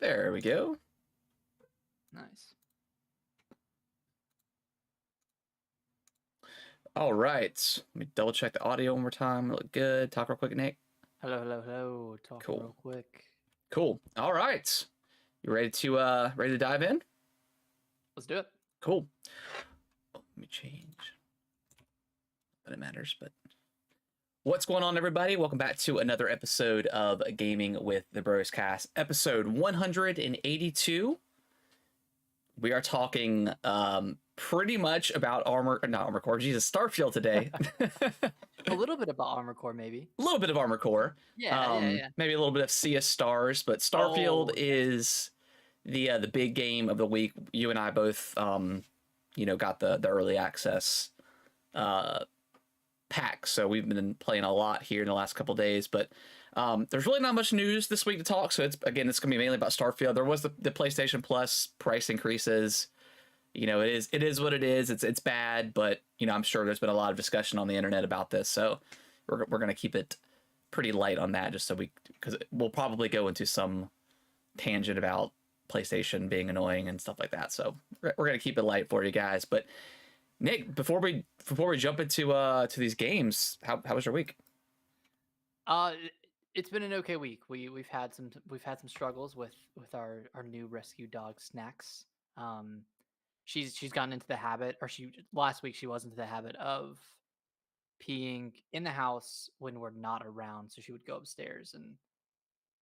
There we go. Nice. All right. Let me double check the audio one more time. Look good. Talk real quick, Nick. Hello. Talk Cool. real quick. Cool. All right. You ready to dive in? Let's do it. Cool. Oh, let me change. But it matters, but what's going on, everybody? Welcome back to another episode of Gaming with the Bros Cast, episode 182. We are talking pretty much about not Armor Core, Jesus, Starfield today. A little bit about Armor Core, maybe. A little bit of Armor Core. Yeah. Maybe a little bit of Sea of Stars, but Starfield is the big game of the week. You and I both got the early access pack, so we've been playing a lot here in the last couple days, but there's really not much news this week to talk, so it's gonna be mainly about Starfield. There was the PlayStation Plus price increases. It is what it is. It's bad, but I'm sure there's been a lot of discussion on the internet about this, so we're gonna keep it pretty light on that, just so because we'll probably go into some tangent about PlayStation being annoying and stuff like that, so we're gonna keep it light for you guys. But Nick, before we jump into to these games, how was your week? It's been an okay week. We've had some struggles with our new rescue dog Snacks. She's gotten into the habit, or last week she was into the habit of peeing in the house when we're not around. So she would go upstairs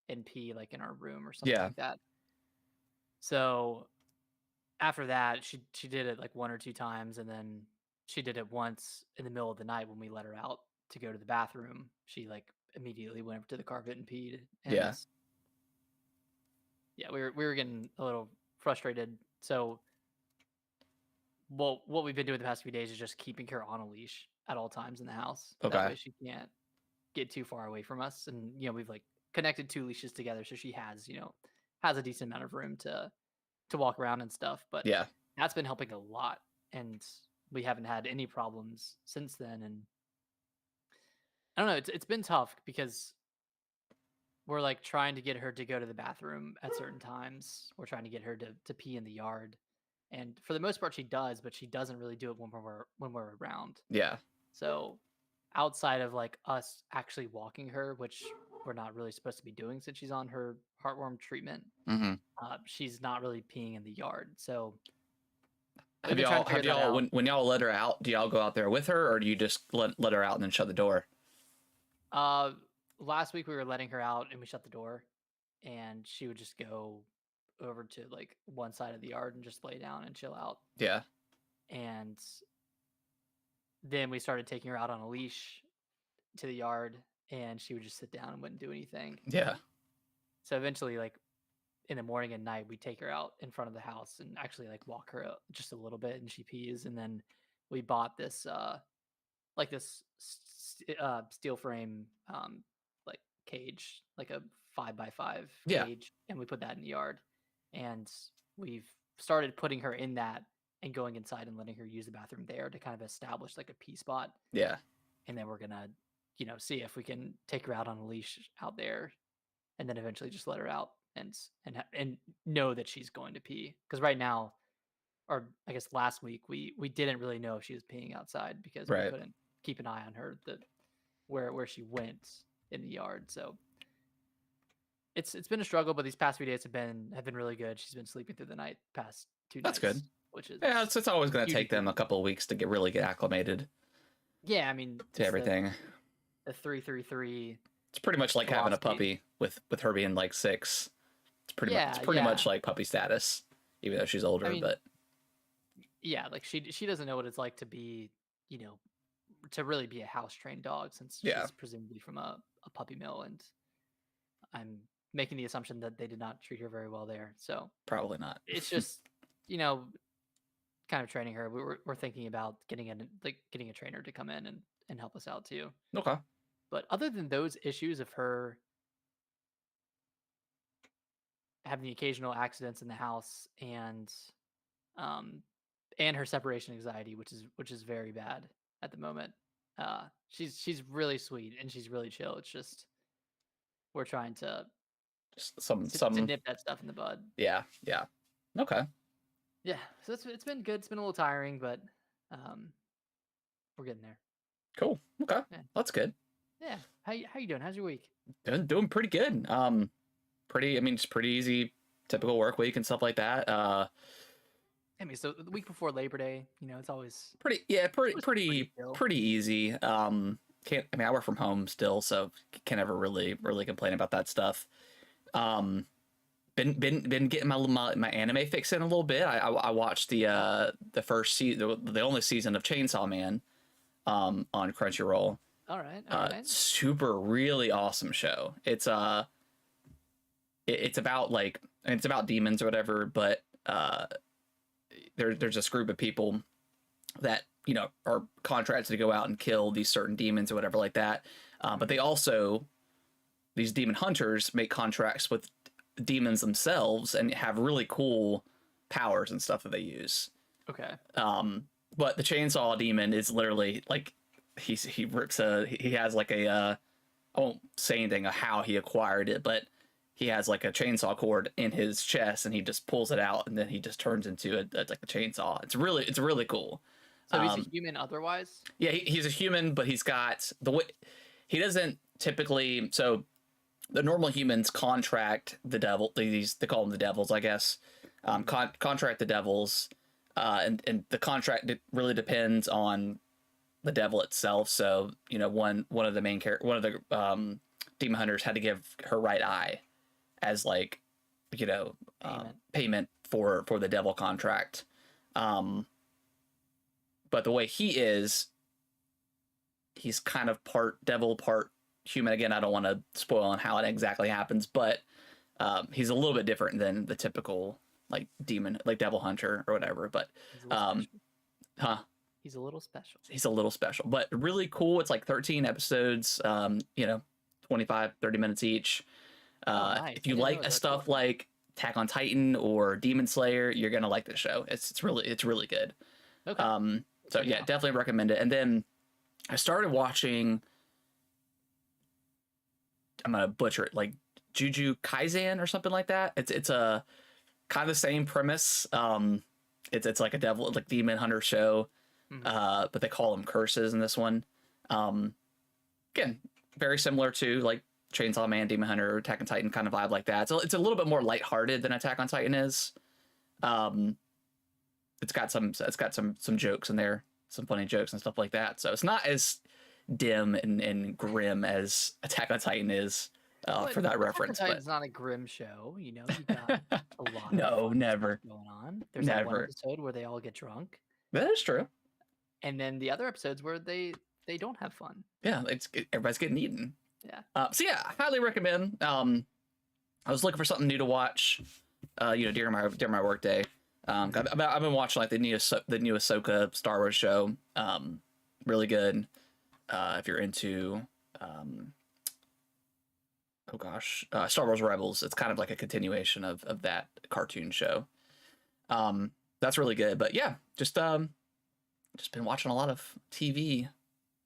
and pee like in our room or something like that. So after that, she did it like one or two times, and then she did it once in the middle of the night when we let her out to go to the bathroom. She like immediately went over to the carpet and peed. And yeah, we were getting a little frustrated. So what we've been doing the past few days is just keeping her on a leash at all times in the house. Okay. That way she can't get too far away from us. And we've like connected two leashes together, so she has a decent amount of room to walk around and stuff. But yeah, that's been helping a lot, and we haven't had any problems since then. And I don't know, it's been tough because we're like trying to get her to go to the bathroom at certain times. We're trying to get her to pee in the yard, and for the most part she does, but she doesn't really do it when we're around. Yeah. So outside of like us actually walking her, which we're not really supposed to be doing since she's on her heartworm treatment, she's not really peeing in the yard. So have y'all when y'all let her out, do y'all go out there with her, or do you just let her out and then shut the door? Last week we were letting her out and we shut the door, and she would just go over to like one side of the yard and just lay down and chill out. Yeah. And then we started taking her out on a leash to the yard, and she would just sit down and wouldn't do anything. Yeah. So eventually, like in the morning and night, we take her out in front of the house and actually like walk her just a little bit, and she pees. And then we bought this steel frame like cage, like a 5x5 cage, and we put that in the yard, and we've started putting her in that and going inside and letting her use the bathroom there to kind of establish like a pee spot. Yeah. And then we're gonna see if we can take her out on a leash out there, and then eventually just let her out and know that she's going to pee. Because right now, or I guess last week, we didn't really know if she was peeing outside because we couldn't keep an eye on her where she went in the yard. So it's been a struggle, but these past few days have been really good. She's been sleeping through the night past 2 nights. That's good. Which is it's always going to take them a couple of weeks to get acclimated. Yeah, I mean, to everything. The 3-3-3. It's pretty much like having a puppy with her being like 6. It's pretty much like puppy status, even though she's older. I mean, but yeah, like she doesn't know what it's like to be, to really be a house trained dog, since she's presumably from a puppy mill, and I'm making the assumption that they did not treat her very well there. So probably not. It's just kind of training her. We're thinking about getting a trainer to come in and help us out too. Okay. But other than those issues of her having the occasional accidents in the house and her separation anxiety, which is very bad at the moment, she's really sweet and she's really chill. It's just we're trying to to some nip that stuff in the bud. yeah, yeah. Okay. Yeah, so it's been good. It's been a little tiring, but um, we're getting there. Cool. Okay. Yeah, That's good. yeah. How you doing? How's your week? Doing pretty good. I mean, just pretty easy, typical work week and stuff like that. I mean, so the week before Labor Day, it's always pretty chill. pretty easy. Can't, I mean, I work from home still, so can't ever really complain about that stuff. Um, been getting my anime fix in a little bit. I watched the first season, the only season of Chainsaw Man, on Crunchyroll. All right. Super really awesome show. It's about like, it's about demons or whatever, but there's this group of people that are contracted to go out and kill these certain demons or whatever like that. But they also, these demon hunters make contracts with demons themselves and have really cool powers and stuff that they use. Okay. But the chainsaw demon is literally like he has like a I won't say anything of how he acquired it, but he has like a chainsaw cord in his chest and he just pulls it out and then he just turns into like a chainsaw. It's really cool. So he's a human otherwise? Yeah, he's a human, but he's got the way he doesn't typically. So the normal humans contract the devil. They call them the devils, I guess. Contract the devils, and the contract really depends on the devil itself. So one of the main one of the demon hunters had to give her right eye as like payment for the devil contract. But the way he's kind of part devil, part human. Again, I don't want to spoil on how it exactly happens, but he's a little bit different than the typical like demon, like devil hunter or whatever. But He's a little special. He's a little special, but really cool. It's like 13 episodes, 25, 30 minutes each. Nice. If you like stuff like Attack on Titan or Demon Slayer, you're going to like this show. It's really good. Okay. So yeah, definitely recommend it. And then I started watching, I'm gonna butcher it, like Juju Kaisen or something like that. It's a kind of the same premise. It's like a devil, like demon hunter show, but they call them curses in this one. Again, very similar to like Chainsaw Man, Demon Hunter, Attack on Titan kind of vibe like that. So it's a little bit more lighthearted than Attack on Titan is. It's got some jokes in there, some funny jokes and stuff like that. So it's not as dim and grim as Attack on Titan is, for that reference. Attack on Titan's not a grim show. You got a lot of never stuff going on. There's that one episode where they all get drunk. That is true. And then the other episodes where they don't have fun. Yeah, everybody's getting eaten. Yeah. So yeah, highly recommend. I was looking for something new to watch, during my work day. I've been watching like the new Ahsoka Star Wars show. Really good. If you're into, Star Wars Rebels, it's kind of like a continuation of that cartoon show. That's really good. But yeah, just been watching a lot of TV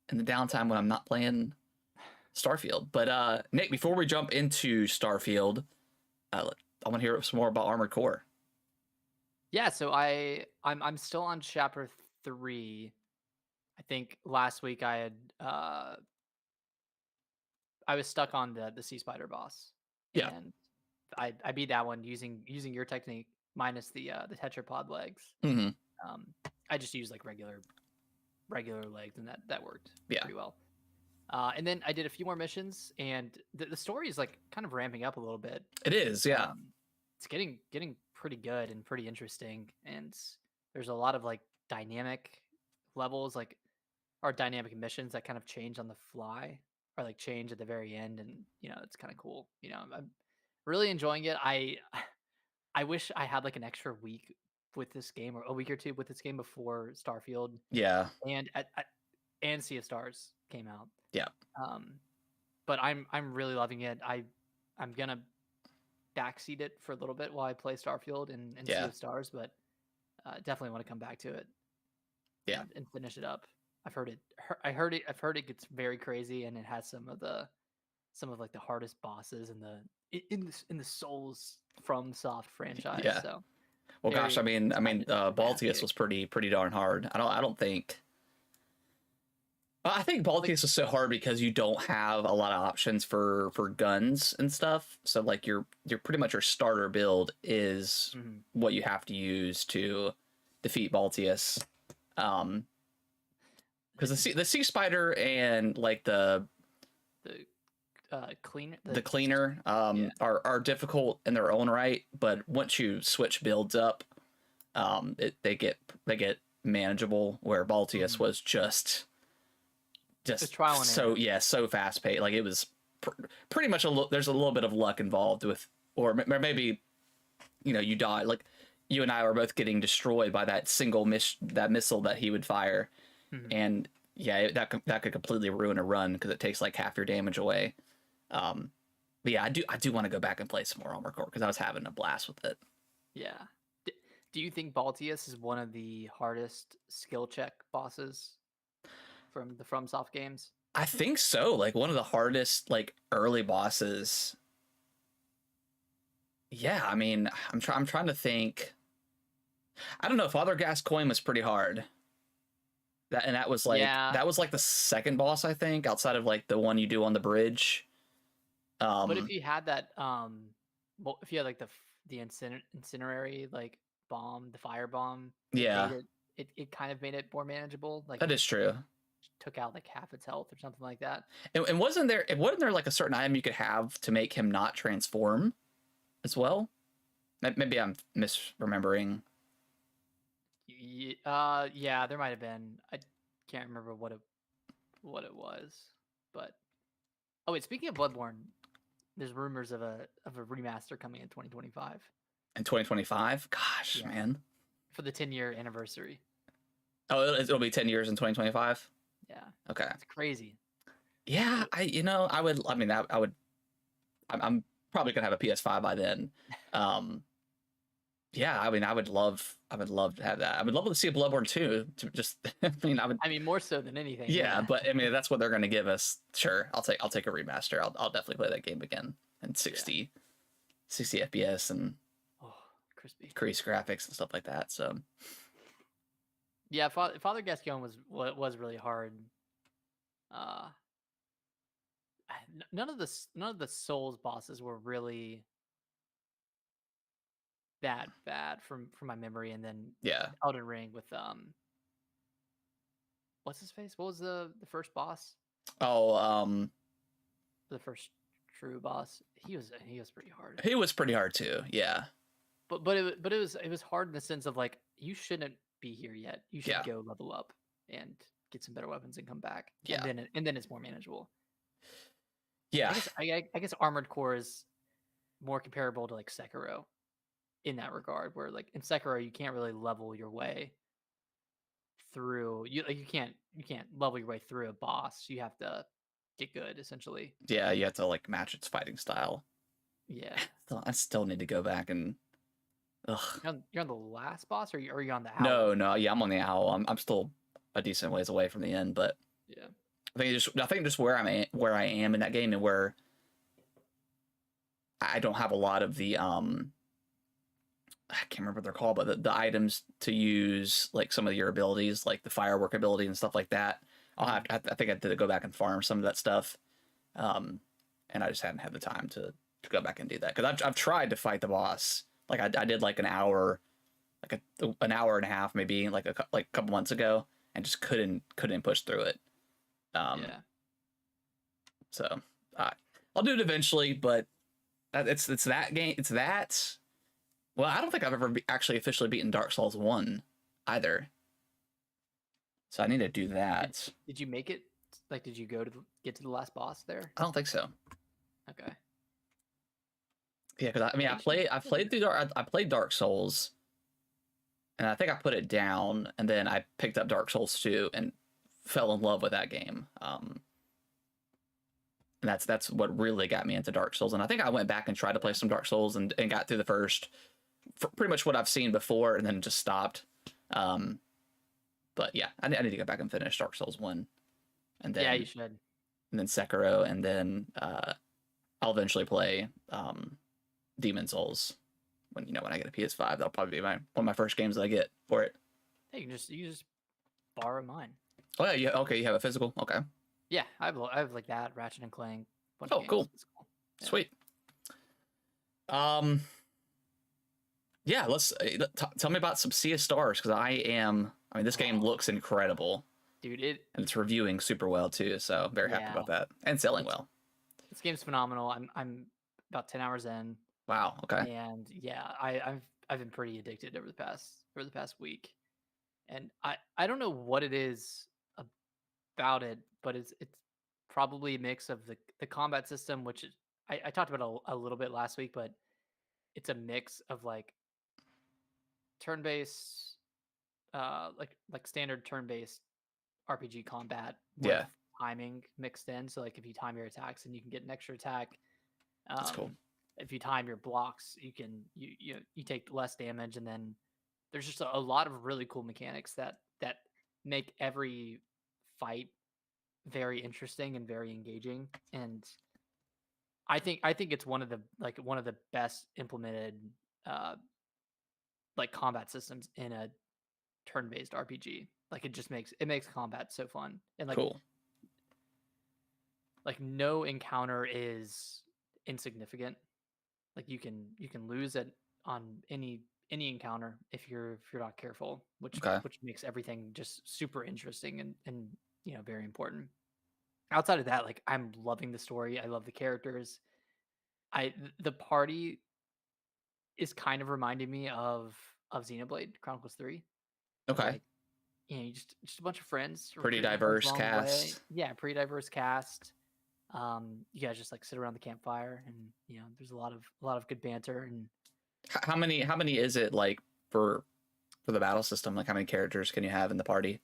in the downtime when I'm not playing Starfield. But Nick, before we jump into Starfield, I want to hear some more about Armored Core. Yeah, so I'm still on chapter 3. I think last week I had I was stuck on the sea spider boss. Yeah. And I beat that one using your technique minus the tetrapod legs. Mm-hmm. I just used like regular legs and that worked pretty well. And then I did a few more missions and the story is like kind of ramping up a little bit. It is, yeah. It's getting pretty good and pretty interesting, and there's a lot of like dynamic levels, like or dynamic missions that kind of change on the fly or like change at the very end, and it's kind of cool. I'm really enjoying it. I wish I had like an extra week with this game or a week or two with this game before Starfield. Yeah. And Sea of Stars came out. Yeah. But I'm really loving it. I'm gonna backseat it for a little bit while I play Starfield and Sea of Stars, but definitely want to come back to it. Yeah. And finish it up. I've heard it gets very crazy, and it has some of the some of like the hardest bosses in the Souls from Soft franchise. Yeah. So Well, gosh, very excited for Baltius Magic. was pretty darn hard. I don't think. Well, I think Like, Baltius was so hard because you don't have a lot of options for guns and stuff. So like your pretty much your starter build is mhm. what you have to use to defeat Baltius. Because the sea spider and like the cleaner, the cleaner yeah. are difficult in their own right, but once you switch builds up, they get manageable. Where Baltius was just trial and so error. so fast paced. Like it was pretty much there's a little bit of luck involved with, or maybe you die. Like you and I were both getting destroyed by that single missile that he would fire, and yeah, that could completely ruin a run because it takes like half your damage away. But yeah, I do want to go back and play some more Armor Core because I was having a blast with it. Yeah. Do you think Baltius is one of the hardest skill check bosses from the FromSoft games? I think so. Like one of the hardest like early bosses. Yeah, I mean, I'm trying to think. I don't know. Father Gascoigne was pretty hard. That was like Yeah. that was like the second boss, I think, outside of like the one you do on the bridge. But if you had that, well, if you had like the incinerary like bomb, the fire bomb, yeah, it kind of made it more manageable. Like that it is true. took out like half its health or something like that. And wasn't there like a certain item you could have to make him not transform as well? Maybe I'm misremembering. Yeah, there might have been. I can't remember what it was, but oh wait, speaking of Bloodborne, there's rumors of a remaster coming in 2025. In 2025? Gosh, Yeah. man. For the 10-year anniversary. Oh, it'll be 10 years in 2025? Yeah. Okay. It's crazy. Yeah, I'm probably gonna have a PS5 by then. Yeah, I mean, I would love to have that. I would love to see a Bloodborne 2. To just, I mean, more so than anything. yeah, but I mean, that's what they're gonna give us. Sure, I'll take a remaster. I'll definitely play that game again in 60 FPS and crispy increased graphics and stuff like that. So yeah, Father Gascoigne was really hard. None of the Souls bosses were really that bad from my memory, and then yeah, Elden Ring with what's his face? What was the first boss? oh, The first true boss. He was pretty hard. he was pretty hard too. Yeah, but it was hard in the sense of like you shouldn't be here yet. You should go level up and get some better weapons and come back. Yeah, and then it's more manageable. Yeah, I guess Armored Core is more comparable to like Sekiro in that regard, where like in Sekiro you can't really level your way through. You can't level your way through a boss. You have to get good essentially. Yeah, you have to like match its fighting style. Yeah, I still need to go back and. Ugh. You're on the last boss, or are you on the owl? No, yeah, I'm on the owl. I'm still a decent ways away from the end, but yeah, I think just where I am in that game and where I don't have a lot of the I can't remember what they're called, but the items to use, like some of your abilities, like the firework ability and stuff like that. I think I had to go back and farm some of that stuff, and I just hadn't had the time to go back and do that because I've tried to fight the boss. Like I did like an hour, like an hour and a half maybe, like a couple months ago, and just couldn't push through it. yeah. So I'll do it eventually, but it's that game. It's that. Well, I don't think I've ever actually officially beaten Dark Souls 1 either. So I need to do that. Did you make it? Like, did you get to the last boss there? I don't think so. Okay. Yeah, because I mean, I played Dark Souls, and I think I put it down, and then I picked up Dark Souls 2 and fell in love with that game. And that's what really got me into Dark Souls. And I think I went back and tried to play some Dark Souls and got through the first, pretty much what I've seen before, and then just stopped. But yeah, I need to go back and finish Dark Souls 1, and then yeah, you should. and then Sekiro, and then I'll eventually play Demon Souls when I get a PS5. That'll probably be one of my first games that I get for it. Hey, you can just borrow mine. Oh yeah, okay, you have a physical. Okay. Yeah, I have like that, Ratchet and Clank. Bunch Oh, of games. cool. It's cool. Yeah. Sweet. Yeah, let's tell me about some Sea of Stars, because this game looks incredible, dude. And it's reviewing super well too, so very happy about that, and selling well. This game's phenomenal. I'm about 10 hours in. Wow. Okay. And yeah, I've been pretty addicted over the past week, and I don't know what it is about it, but it's probably a mix of the combat system, which is, I talked about a little bit last week, but it's a mix of like turn-based, like standard turn-based RPG combat with timing mixed in. So like if you time your attacks, and you can get an extra attack. That's cool. If you time your blocks, you take less damage, and then there's just a lot of really cool mechanics that make every fight very interesting and very engaging. And I think it's one of the best implemented like combat systems in a turn-based RPG. Like it makes combat so fun, and like cool. Like no encounter is insignificant. Like you can lose it on any encounter if you're not careful, which makes everything just super interesting and very important. Outside of that, like I'm loving the story. I love the characters. The party is kind of reminding me of Xenoblade Chronicles 3. Okay. Like, you just a bunch of friends. Pretty diverse cast. Yeah, pretty diverse cast. You guys just like sit around the campfire, and there's a lot of good banter. And how many is it, like, for the battle system? Like how many characters can you have in the party?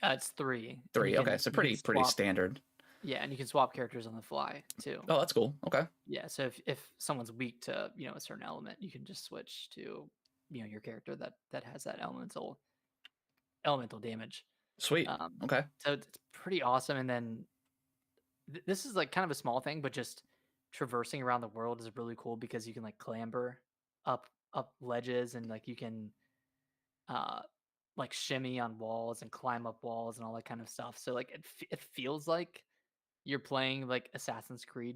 It's 3. Okay, so pretty standard. Yeah, and you can swap characters on the fly too. Oh, that's cool. Okay. Yeah, so if someone's weak to a certain element, you can just switch to your character that has that elemental damage. Sweet. Okay. So it's pretty awesome. And then this is like kind of a small thing, but just traversing around the world is really cool, because you can like clamber up ledges, and like you can like shimmy on walls and climb up walls and all that kind of stuff. So like it feels like you're playing like Assassin's Creed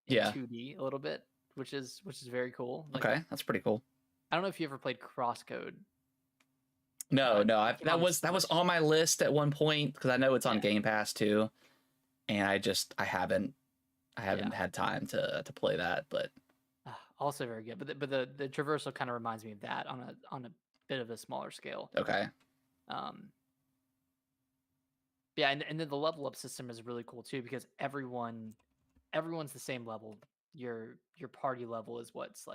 in 2D a little bit, which is very cool. Like, okay, that's pretty coa I don't know if you ever played Crosscode. No, that was on my list at one point, because I know it's on Game Pass too, and I haven't had time to play that, but also very good. But the traversal kind of reminds me of that on a bit of a smaller scale. Okay. Yeah, and then the level up system is really cool too, because everyone's the same level. Your party level is what's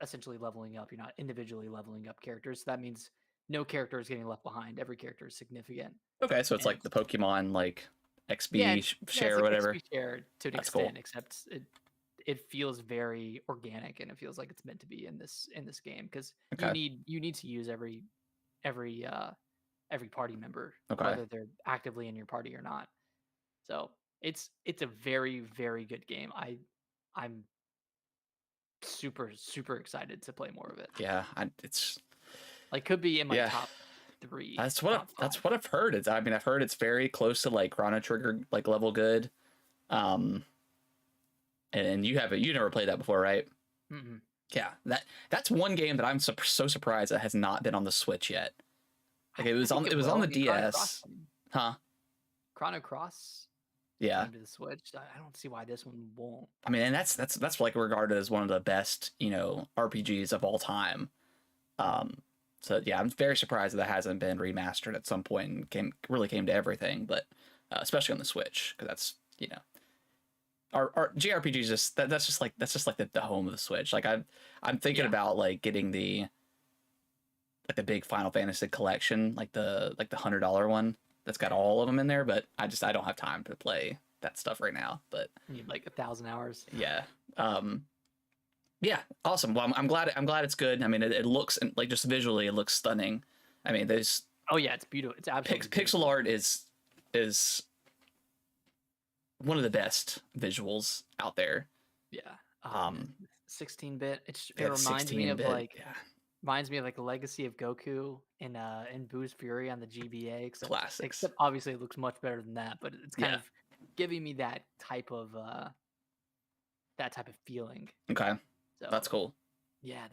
essentially leveling up. You're not individually leveling up characters. So that means no character is getting left behind. Every character is significant. Okay, so it's like the Pokemon like XP share or whatever. XP share to an extent, cool. Except it feels very organic, and it feels like it's meant to be in this game, because you need to use every party member, whether they're actively in your party or not. So it's a very, very good game. I'm super, super excited to play more of it. Yeah, it's like could be in my top 3. That's what I've heard. I've heard it's very close to like Chrono Trigger like level good. And you never played that before, right? Mm-mm. Yeah, that's one game that I'm so surprised that has not been on the Switch yet. Like it was on the DS, huh? Chrono Cross. Yeah. To the Switch. I don't see why this one won't. I mean, and that's like regarded as one of the best, RPGs of all time. So yeah, I'm very surprised that hasn't been remastered at some point and came to everything, but especially on the Switch, because that's our JRPGs that's just like the home of the Switch. Like I'm thinking about like getting the big Final Fantasy collection, like the $100 one that's got all of them in there, but I don't have time to play that stuff right now. But you need like 1,000 hours. Yeah. Yeah, awesome. Well, I'm glad it's good. I mean, it looks, like, just visually, it looks stunning. I mean, there's... Oh yeah, it's beautiful. It's absolutely pixel art is one of the best visuals out there. Yeah. 16-bit. It Yeah, the reminds me of 16-bit. Yeah, like Legacy of Goku in Boo's Fury on the GBA, classics. except obviously it looks much better than that, but it's kind Yeah. of giving me that type of feeling. Okay, So that's cool. yeah,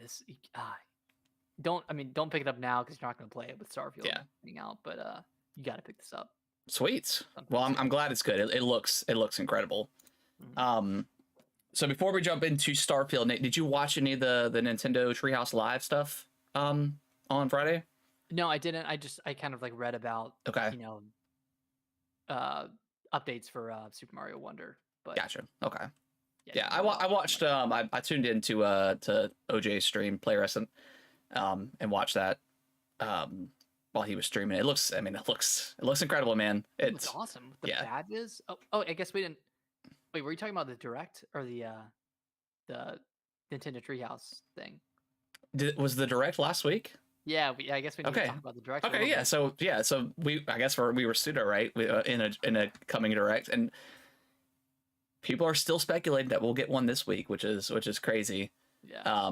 don't pick it up now because you're not going to play it with Starfield Yeah. coming out, but you got to pick this up. Sweet. Sometime Well, soon. I'm glad it's good. It looks incredible. Mhm. So before we jump into Starfield, Nate, did you watch any of the Nintendo Treehouse Live stuff on Friday? No, I didn't. I kind of like read about Okay, uh updates for Super Mario Wonder, but gotcha. Okay, yeah, yeah, didn't really I watch too watched much. I tuned into to OJ's stream, Play Wrestling, and watched that while he was streaming. It looks incredible, man. It looks It's awesome with the yeah. badges. Oh, I guess we didn't. Wait, were you talking about the direct or the Nintendo Treehouse thing? Was the direct last week? Yeah, I guess we need to Okay. talk about the direct a Okay, little yeah. bit. So I guess we were pseudo right in a coming direct, and people are still speculating that we'll get one this week, which is crazy. Yeah.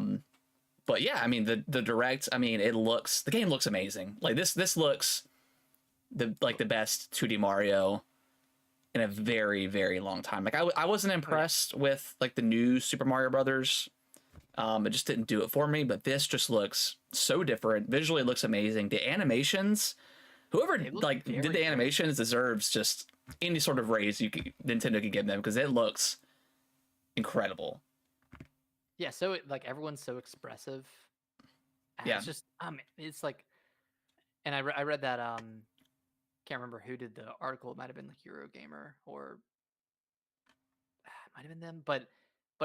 But yeah, I mean the direct. I mean, the game looks amazing. Like this looks the best 2D Mario in a very very long time. Like I wasn't impressed with like the new Super Mario Brothers. It just didn't do it for me. But this just looks so different. Visually, it looks amazing. The animations, whoever They look like did very the great. animations deserves just any sort of raise Nintendo can give them because it looks incredible. Yeah, so like everyone's so expressive. And Yeah. it's just it's like, and I read that can't remember who did the article. It might have been like Eurogamer or it might have been them, but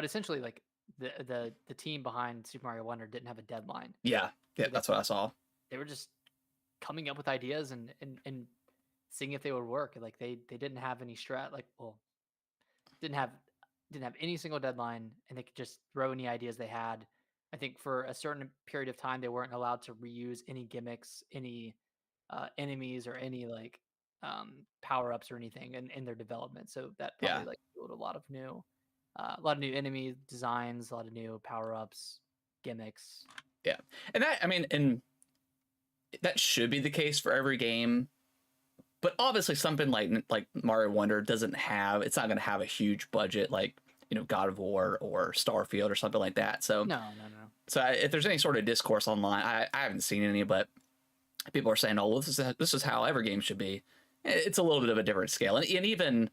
essentially like the team behind Super Mario Wonder didn't have a deadline. Yeah, So that's what I saw. they were just coming up with ideas and seeing if they would work. Like they didn't have any didn't have any single deadline, and they could just throw any ideas they had. I think for a certain period of time they weren't allowed to reuse any gimmicks, any enemies, or any like power ups or anything in their development. So that Yeah, probably like fueled a lot of new enemy designs, a lot of new power ups, gimmicks. yeah, and that should be the case for every game. But obviously, something like Mario Wonder doesn't have. It's not going to have a huge budget like God of War or Starfield or something like that. So No. if there's any sort of discourse online, I haven't seen any, but people are saying, "Oh, well, this is how every game should be." It's a little bit of a different scale, and even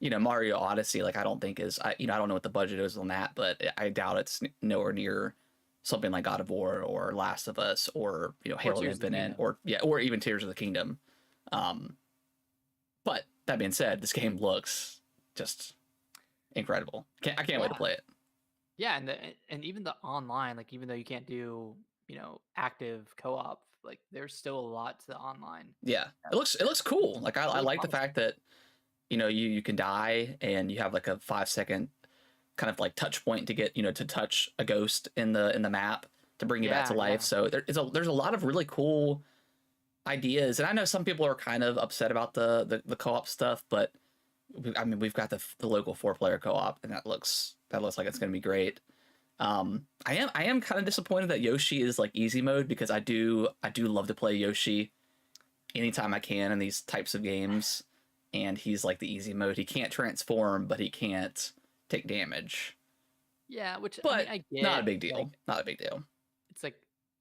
Mario Odyssey, like I don't think is I don't know what the budget is on that, but I doubt it's nowhere near something like God of War or Last of Us or Halo Tears of the Infinite Kingdom. or even Tears of the Kingdom. But that being said, this game looks just incredible. I can't wait to Yeah. play it. Yeah, and even the online, like even though you can't do active co-op, like there's still a lot to the online. Yeah, it looks cool. Like I Really like the promising. fact that you can die and you have like a 5 second kind of like touch point to get to touch a ghost in the map to bring you back to life. Yeah. So there's a lot of really cool ideas, and I know some people are kind of upset about the co-op stuff, but we've got the local 4-player co-op, and that looks like it's gonna be great. I am kind of disappointed that Yoshi is like easy mode because I do love to play Yoshi anytime I can in these types of games, and he's like the easy mode. He can't transform, but he can't take damage. Yeah, which I But mean, I get. not a big deal. Like, Not a big deal. it's like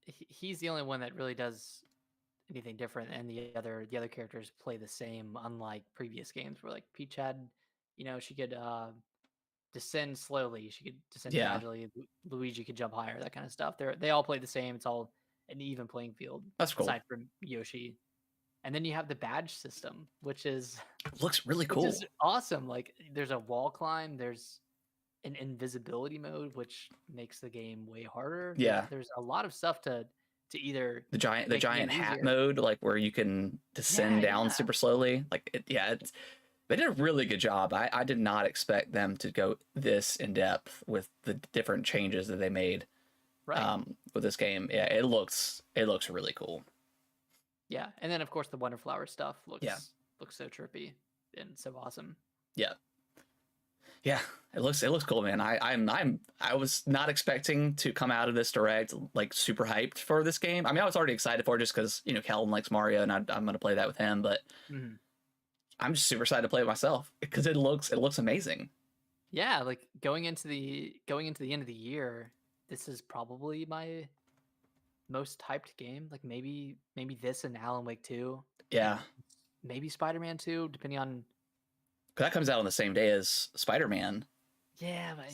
he's the only one that really does anything different, and the other characters play the same. Unlike previous games where like Peach had, she could descend slowly, she could descend Yeah, gradually. Luigi could jump higher, that kind of stuff. They all play the same. It's all an even playing field, that's cool. aside from Yoshi. And then you have the badge system, which is Looks really which cool. is awesome. Like there's a wall climb, there's an invisibility mode, which makes the game way harder. Yeah. There's a lot of stuff to either The giant make the game hat easier. mode, like where you can descend down Yeah. super slowly. They did a really good job. I did not expect them to go this in depth with the different changes that they made Right. with this game. Yeah, it looks really cool. Yeah. And then of course the Wonderflower stuff Yeah. looks so trippy and so awesome. Yeah. Yeah, it looks cool, man. I was not expecting to come out of this direct like super hyped for this game. I mean, I was already excited for it just because Calvin likes Mario, and I'm gonna play that with him. But Mhm. I'm just super excited to play it myself because it looks amazing. Yeah, like going into the end of the year, this is probably my most hyped game. Like maybe this and Alan Wake 2 and Yeah, maybe Spider-Man 2, depending on. 'cause that comes out on the same day as Spider-Man. Yeah, but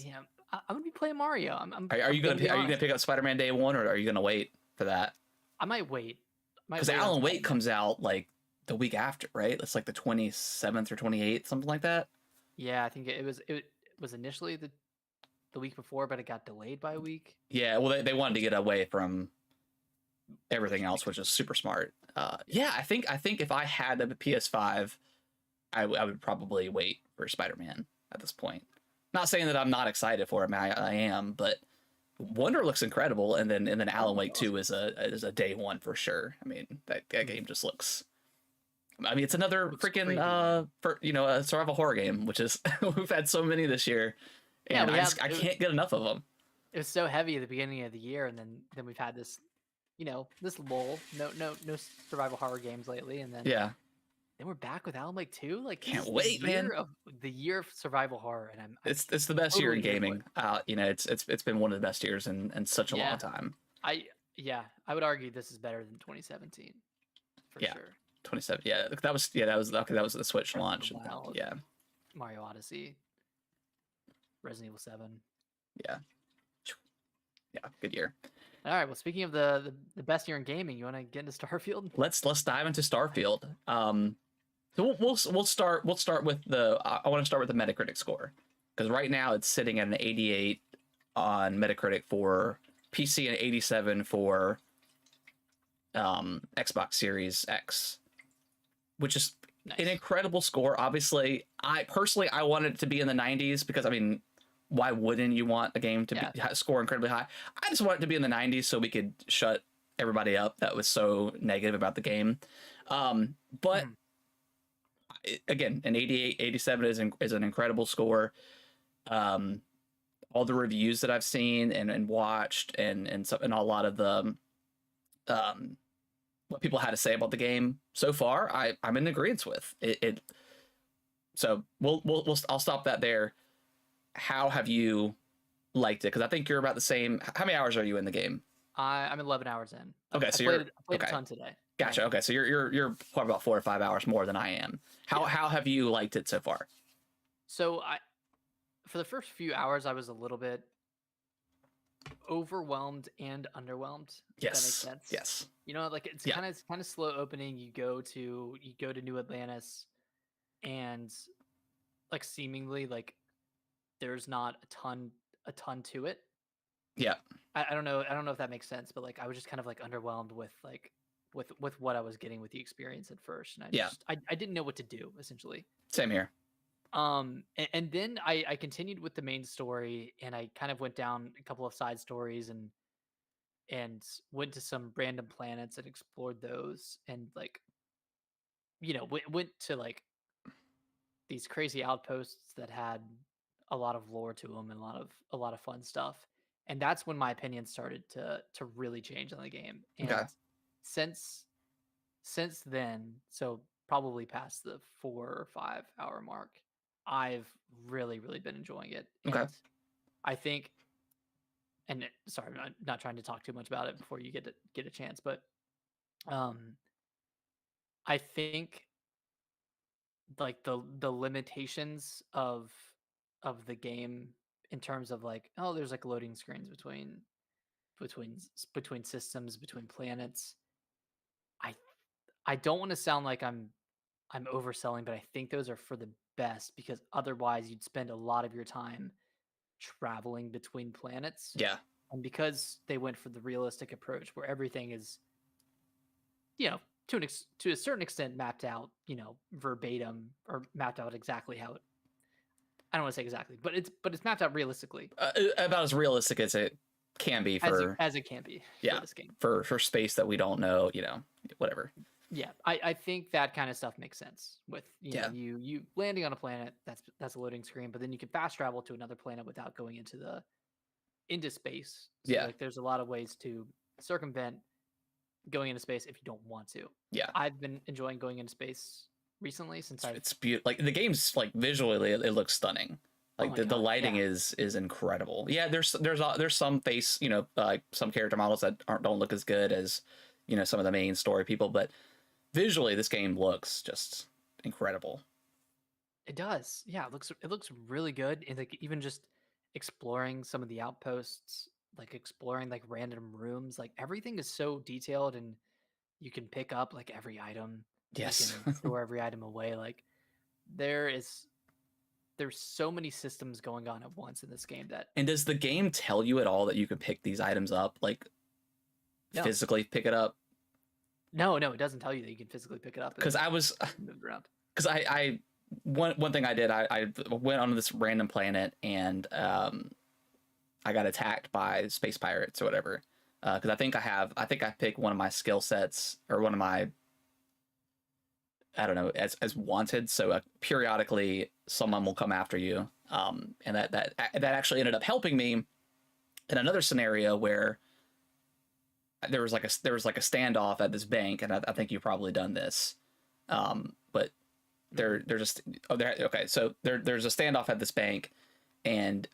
I'm gonna be playing Mario. Are I'm you gonna gonna be are you gonna honest. pick up Spider-Man day one, or are you gonna wait for that? I might wait. Because On Alan Wake Spider-Man. comes out like the week after, right? It's like the 27th or 28th, something like that. Yeah, I think it was initially the week before, but it got delayed by a week, Yeah, well, they wanted to which get away from everything which else, makes which is super smart. yeah. Yeah, I think if I had a PS5, I would probably wait for Spider-Man at this point. Not saying that I'm not excited for it, I am, but Wonder looks incredible, and then Oh, Alan it Wake does. 2 is a day one for sure. I mean, that Mhm. game just looks. I mean, it's another Looks freaking crazy good. for a survival horror game, which is we've had so many this year, Yeah, and I can't get enough of them. it was so heavy at the beginning of the year, and then we've had this, this lull. No survival horror games lately, and Yeah, then we're back with Alan Wake 2. Like this can't is wait, man. the year of survival horror, and I'm It's the best year in totally here for it. gaming. It's been one of the best years in such a long Yeah, time. I yeah, I would argue this is better than 2017 for Yeah, sure. 27. That was okay. That was the Switch Breath of launch. the Wild, Yeah, Mario Odyssey, Resident Evil 7. yeah, yeah. Good year. All right. Well, speaking of the best year in gaming, you want to get into Starfield? Let's dive into Starfield. So we'll start with the. I want to start with the Metacritic score because right now it's sitting at an 88 on Metacritic for PC and 87 for Xbox Series X, which is an Nice. incredible score. Obviously, I wanted it to be in the 90s because I mean, why wouldn't you want a game to Yeah. score incredibly high? I just want it to be in the 90s so we could shut everybody up that was so negative about the game. But Mhm. again, an 88, 87 is an incredible score. Um, all the reviews that I've seen and watched and a lot of the um, what people had to say about the game so far, I'm in agreement with it. So I'll stop that there. How have you liked it? Because I think you're about the same. How many hours are you in the game? I'm 11 hours in. Okay, I so played you're it. I played a okay. ton today. Gotcha. Okay, so you're probably about 4 or 5 hours more than I am. How Yeah. how have you liked it so far? So for the first few hours, I was a little bit overwhelmed and underwhelmed, if that makes Yes. sense. Yes. Like it's Yeah. kind of slow opening. You go to New Atlantis, and like seemingly like there's not a ton to it. Yeah. I don't know if that makes sense, but like I was just kind of like underwhelmed with like with what I was getting with the experience at first, and Yeah. I didn't know what to do essentially. Same here. And then I continued with the main story, and I kind of went down a couple of side stories, and went to some random planets and explored those, and like went to like these crazy outposts that had a lot of lore to them and a lot of fun stuff. And that's when my opinion started to really change on the game. Okay. And since since then, so probably past the 4 or 5 hour mark, I've really been enjoying it. Okay. And I think, sorry, I'm not trying to talk too much about it before you get a chance, but um, I think like the limitations of the game in terms of like, oh, there's like loading screens between systems, between planets. I I don't want to sound like I'm overselling, but I think those are for the best, because otherwise you'd spend a lot of your time traveling between planets. Yeah. And because they went for the realistic approach where everything is, you know, to a certain extent mapped out, verbatim, or mapped out exactly how it. I don't want to say exactly, but it's mapped out realistically About as realistic as it can be as for as it can be for yeah this game. for space that we don't know. Whatever. Yeah, I think that kind of stuff makes sense with, Yeah, you landing on a planet, that's a loading screen, but then you can fast travel to another planet without going into space. So yeah, like there's a lot of ways to circumvent going into space if you don't want to. yeah. I've been enjoying going into space recently since I've It's beautiful. Like the game's like visually, it looks stunning. oh Like my the god, lighting yeah. is incredible. Yeah, there's some face, like some character models that don't look as good as some of the main story people, but visually this game looks just incredible. It does. Yeah, it looks really good. And like even just exploring some of the outposts, like exploring like random rooms, like everything is so detailed and you can pick up like every item. You Yes. can store every item away. Like there is there's so many systems going on at once in this game that And does the game tell you at all that you can pick these items up, like no. physically pick it up? No, it doesn't tell you that you can physically pick it up Because and I was, move it around. because I one thing I did, I went on this random planet and I got attacked by space pirates or whatever. Because I think I picked one of my skill sets or one of my, I don't know, as wanted. So periodically someone will come after you. And that actually ended up helping me in another scenario where there was like a standoff at this bank, and I think you've probably done this. But they're just okay. So there's a standoff at this bank, and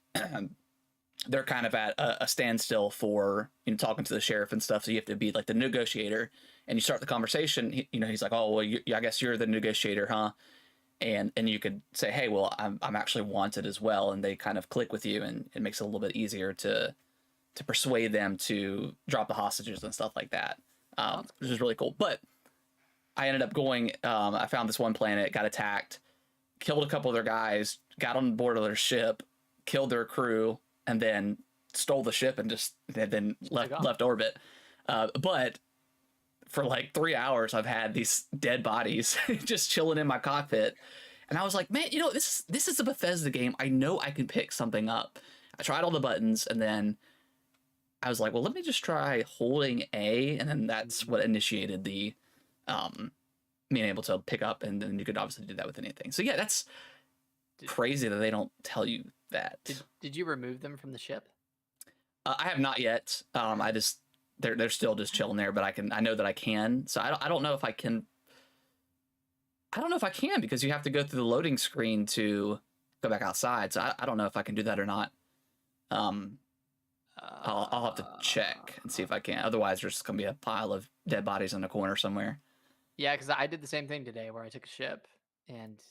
they're kind of at a standstill for talking to the sheriff and stuff. So you have to be like the negotiator, and you start the conversation. He's like, "Oh well, I guess you're the negotiator, huh?" And you could say, "Hey, well, I'm actually wanted as well," and they kind of click with you, and it makes it a little bit easier to persuade them to drop the hostages and stuff like that, That's which cool. is really cool. But I ended up going. I found this one planet, got attacked, killed a couple of their guys, got on board of their ship, killed their crew, and then stole the ship and just then Took off. left orbit. But for like 3 hours, I've had these dead bodies just chilling in my cockpit, and I was like, man, this is a Bethesda game. I know I can pick something up. I tried all the buttons, and then I was like, well, let me just try holding A, and then that's Mhm. what initiated the um, being able to pick up, and then you could obviously do that with anything. So yeah, that's Did, crazy that they don't tell you that. did you remove them from the ship? I have not yet. I just they're still just chilling there, but I know that I can. So I don't know if I can. I don't know if I can because you have to go through the loading screen to go back outside. So I don't know if I can do that or not. Um, I'll have to check and see if I can. Otherwise, there's just gonna be a pile of dead bodies in the corner somewhere. Yeah, because I did the same thing today where I took a ship and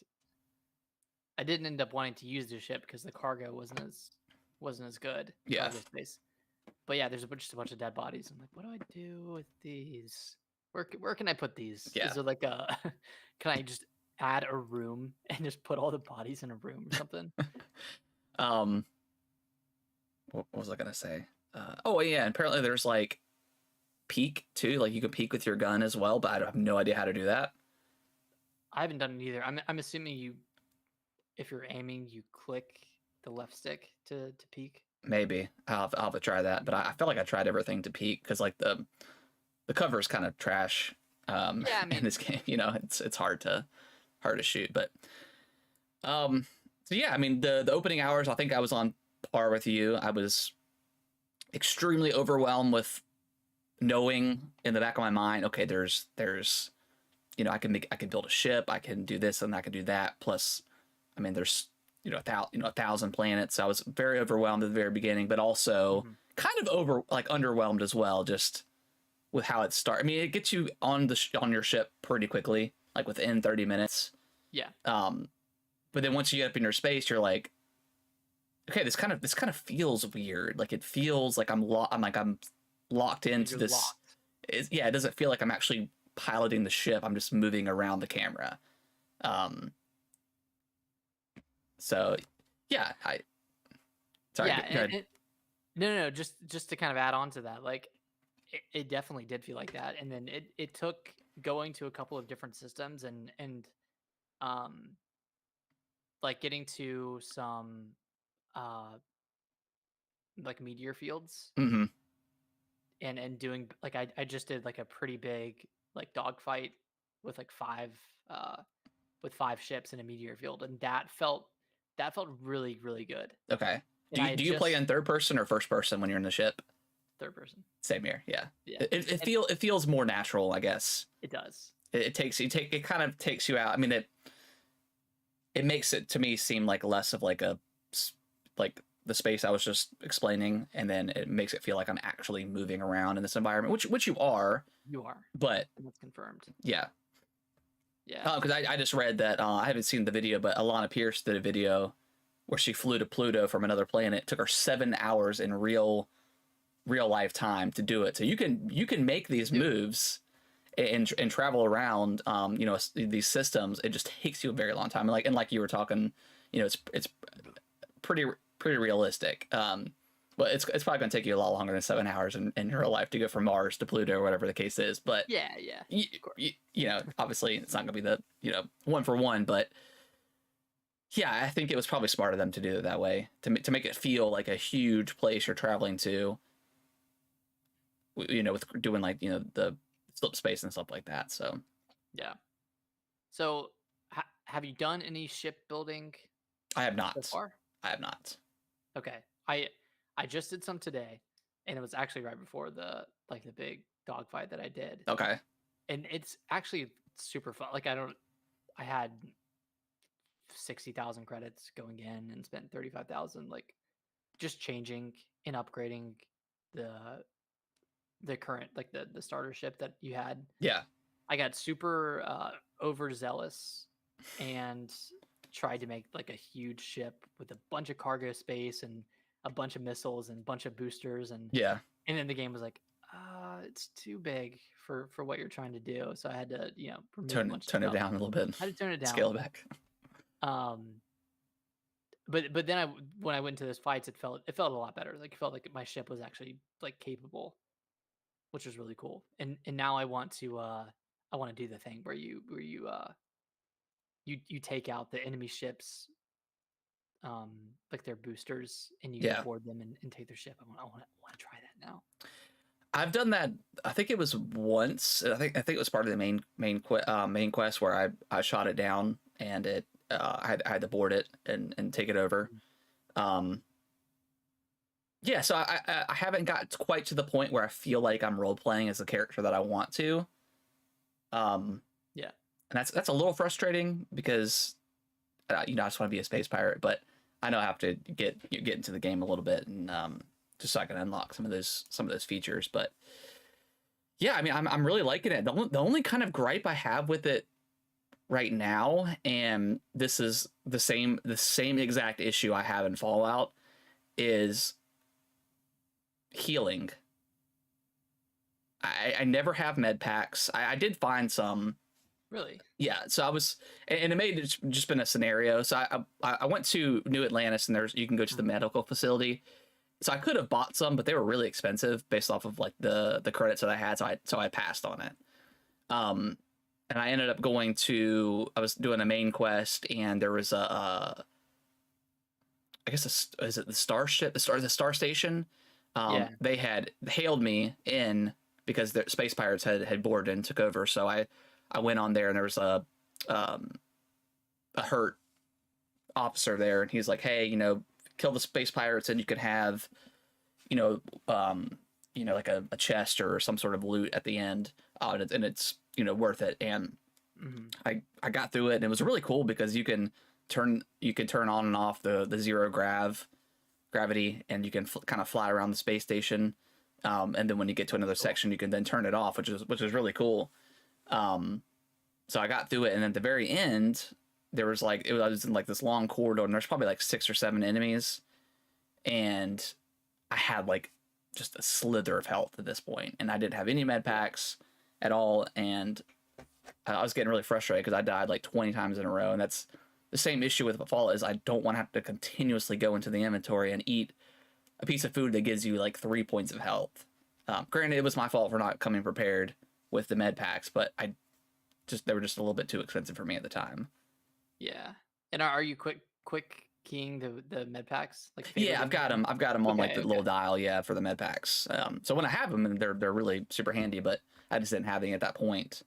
I didn't end up wanting to use the ship because the cargo wasn't as good, the Yeah, cargo space. But yeah, there's just a bunch of dead bodies. I'm like, what do I do with these? Where can I put these? yeah. Is there like a can I just add a room and just put all the bodies in a room or something? um, what was I gonna say? Oh yeah, and apparently there's like peek too. Like you can peek with your gun as well, but I have no idea how to do that. I haven't done it either. I'm assuming if you're aiming, you click the left stick to peek. Maybe I'll have to try that. But I feel like I tried everything to peek because like the cover is kind of trash. Yeah, I In mean, this game, it's hard to shoot. But so yeah, I mean the opening hours, I think I was on par with you. I was extremely overwhelmed with knowing in the back of my mind, okay, there's I can build a ship, I can do this and I can do that. Plus, I mean, there's a thousand planets. So I was very overwhelmed at the very beginning, but also mhm. kind of underwhelmed as well, just with how it starts. I mean, it gets you on on your ship pretty quickly, like within 30 minutes. Yeah, But then once you get up in your space, you're like, okay, this kind of feels weird. Like it feels like I'm locked like into you're this. locked. Yeah, it doesn't feel like I'm actually piloting the ship. I'm just moving around the camera. Um, so yeah, I sorry. Yeah, Go ahead. no, just to kind of add on to that, like it definitely did feel like that, and then it took going to a couple of different systems and um like getting to some uh like meteor fields Mm-hmm. and doing like I just did like a pretty big like dogfight with like uh with 5 ships in a meteor field, and that felt really, really good. Okay. And I had Do you play just in third person or first person when you're in the ship? third person. Same here. Yeah. Yeah. It feels more natural, I guess. It does. It kind of takes you out. I mean, it makes it to me seem like less of like like the space I was just explaining, and then it makes it feel like I'm actually moving around in this environment, which you are. You are. But that's confirmed. Yeah. Yeah. Because I just read that I haven't seen the video, but Alana Pierce did a video where she flew to Pluto from another planet. It took her 7 hours in real life time to do it. So you can make these moves and travel around these systems. It just takes you a very long time. And like you were talking, it's pretty realistic. But it's probably going to take you a lot longer than 7 hours in real life to go from Mars to Pluto or whatever the case is. But yeah, obviously it's not going to be the one for one. But yeah, I think it was probably smart of them to do it that way to make it feel like a huge place you're traveling to. With doing like the slip space and stuff like that. So yeah. So have you done any ship building? I have not. So far? I have not. Okay. I just did some today, and it was actually right before the big dogfight that I did. Okay. And it's actually super fun. Like I had 60,000 credits going in and spent 35,000 just changing and upgrading the current the starter ship that you had. Yeah. I got super overzealous and tried to make a huge ship with a bunch of cargo space and a bunch of missiles and a bunch of boosters, and then the game was like, it's too big for what you're trying to do. So I had to turn it down a little bit. I had to turn it down, scale it back. But then when I went into those fights, it felt a lot better. It felt like my ship was actually capable, which was really cool. And now I want to do the thing where you take out the enemy ships, their boosters, and you board them and take their ship. I want to try that now. I've done that. I think it was once. I think it was part of the main quest where I shot it down and it I had to board it and take it over. Yeah, so I haven't got quite to the point where I feel like I'm role playing as the character that I want to. Yeah, and that's a little frustrating because I just want to be a space pirate, but I know I have to get into the game a little bit and just so I can unlock some of those features. But yeah, I mean, I'm really liking it. The only kind of gripe I have with it right now, and this is the same exact issue I have in Fallout, is healing. I never have med packs. I did find some. Really? Yeah. So I was, and it may have just been a scenario. So I went to New Atlantis, and you can go to the medical facility. So I could have bought some, but they were really expensive based off of the credits that I had. So I passed on it. And I ended up I was doing a main quest, and there was I guess is it the starship, the star station? They had hailed me in because the space pirates had boarded and took over. So I went on there, and there was a hurt officer there, and he's like, hey, kill the space pirates and you could have, like a chest or some sort of loot at the end. And it's, worth it. And I got through it, and it was really cool because you can turn on and off the zero gravity, and you can kind of fly around the space station. And then when you get to another section, you can then turn it off, which is really cool. So I got through it, and at the very end, there was I was in this long corridor, and there's probably 6 or 7 enemies, and I had just a slither of health at this point, and I didn't have any med packs at all, and I was getting really frustrated because I died 20 times in a row, and that's the same issue with Fallout is I don't want to have to continuously go into the inventory and eat a piece of food that gives you 3 points of health. Granted, it was my fault for not coming prepared with the med packs, but they were just a little bit too expensive for me at the time. Yeah. And are you quick keying the med packs? Yeah, I've got them on the little dial, for the med packs. So when I have them, they're really super handy, but I just didn't have any at that point.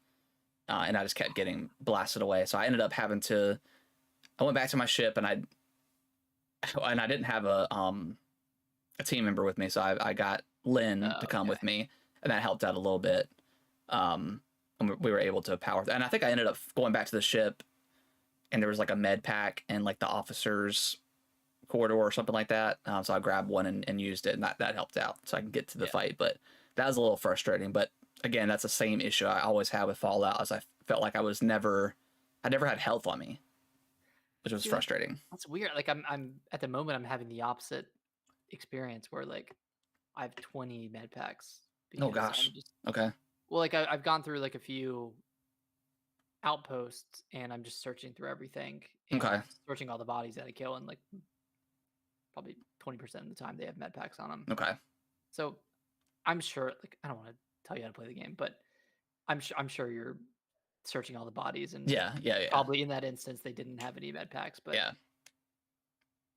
and I just kept getting blasted away. So I ended up having to. I went back to my ship, and I didn't have a team member with me, so I got Lynn to come Okay. with me, and that helped out a little bit. And we were able to power. And I think I ended up going back to the ship, and there was like a med pack and like the officers corridor or something like that. So I grabbed one and used it, and that helped out, so I can get to the fight. But that was a little frustrating. But again, that's the same issue I always have with Fallout, as I felt like I never had health on me, which was See, frustrating. that's weird. Like I'm at the moment I'm having the opposite experience where like I have 20 med packs Oh because I'm gosh. just Okay. well, like I've gone through like a few outposts and I'm just searching through everything Okay. and searching all the bodies that I kill, and like probably 20% of the time they have med packs on them. Okay. So I'm sure, like, I don't want to tell you how to play the game, but I'm sure you're searching all the bodies, and Yeah. Yeah. Yeah. probably in that instance they didn't have any med packs. But Yeah.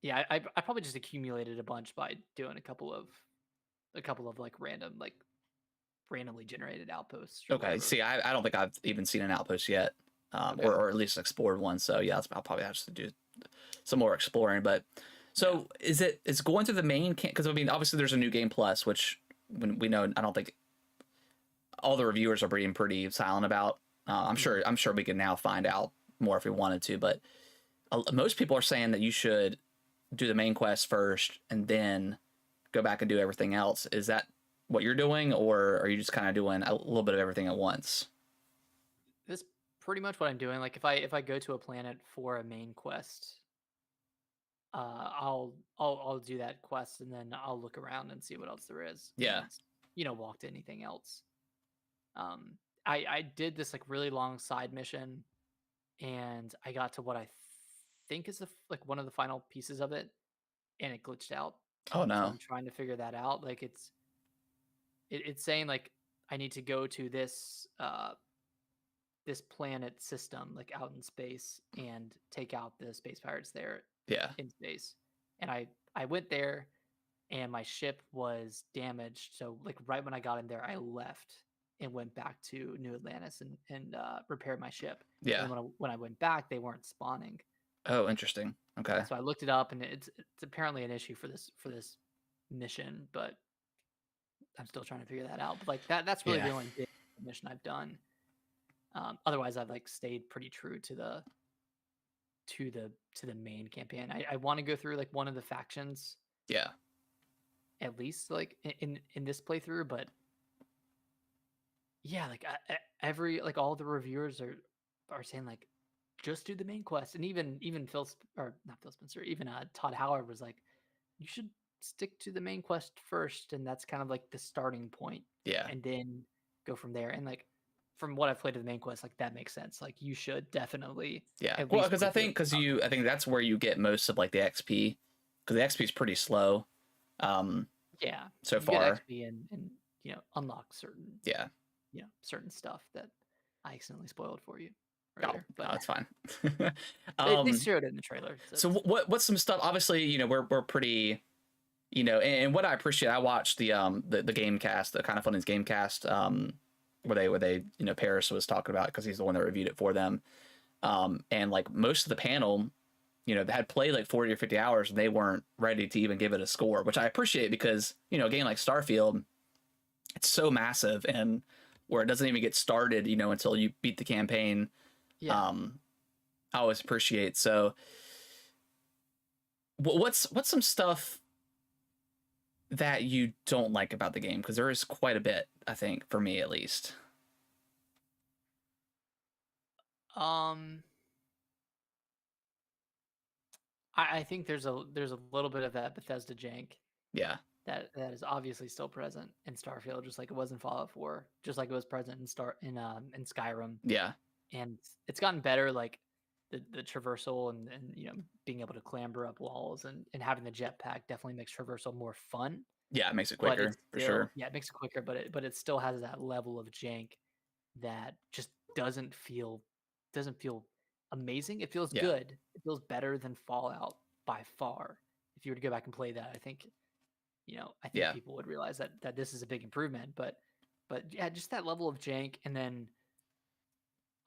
yeah, I probably just accumulated a bunch by doing a couple of like randomly generated outposts or Okay. whatever. See, I don't think I've even seen an outpost yet, Okay. or at least explored one. So yeah, I'll probably have to do some more exploring. But so is going through the main camp? Because I mean, obviously there's a new game plus, which when we know, I don't think all the reviewers are being pretty silent about. I'm sure we can now find out more if we wanted to, but most people are saying that you should do the main quest first and then go back and do everything else. Is that what you're doing, or are you just kind of doing a little bit of everything at once? That's pretty much what I'm doing. Like if I go to a planet for a main quest, I'll do that quest, and then I'll look around and see what else there is, Yeah. and walk to anything else. Um, I did this like really long side mission, and I got to what I think is like one of the final pieces of it, and it glitched out. Oh So no. I'm trying to figure that out. Like it's saying like I need to go to this planet system like out in space and take out the space pirates there Yeah. in space. And I went there, and my ship was damaged. So like right when I got in there, I left and went back to New Atlantis and repaired my ship. And Yeah. then when I went back, they weren't spawning. Oh, interesting. Okay. So I looked it up, and it's apparently an issue for this mission, but I'm still trying to figure that out. But like that's really Yeah. the only big mission I've done. Otherwise, I've like stayed pretty true to the main campaign. I want to go through like one of the factions Yeah. at least like in this playthrough, but yeah, like every like all the reviewers are saying like just do the main quest, and even or not Phil Spencer, even Todd Howard was like you should stick to the main quest first, and that's kind of like the starting point, Yeah. and then go from there. And like from what I've played of the main quest, like that makes sense. Like you should definitely Yeah. at Well, least because play through. I think that's where you get most of like the XP, because the XP is pretty slow. Yeah, So you get far. XP and unlock certain Yeah. certain stuff that I accidentally spoiled for you Oh, earlier, no, but that's fine. they showed it in the trailer. So what's some stuff? Obviously, we're pretty, and what I appreciate, I watched the game cast, the Kind of Funny's game cast, where they Paris was talking about it because he's the one that reviewed it for them, and like most of the panel, they had played like 40 or 50 hours and they weren't ready to even give it a score, which I appreciate because a game like Starfield, it's so massive, and where it doesn't even get started, until you beat the campaign. yeah. I always appreciate. So what's some stuff that you don't like about the game? Because there is quite a bit, I think, for me at least. Um, I think there's a little bit of that Bethesda jank Yeah. that is obviously still present in Starfield, just like it was in Fallout 4, just like it was present in Skyrim. Yeah. And it's gotten better, like the traversal and being able to clamber up walls and having the jetpack definitely makes traversal more fun. Yeah. It makes it But quicker it's for still, sure. yeah, it makes it quicker, but it still has that level of jank that just doesn't feel amazing. It feels Yeah. good. It feels better than Fallout by far. If you were to go back and play that, I think Yeah. people would realize that this is a big improvement. But yeah, just that level of jank, and then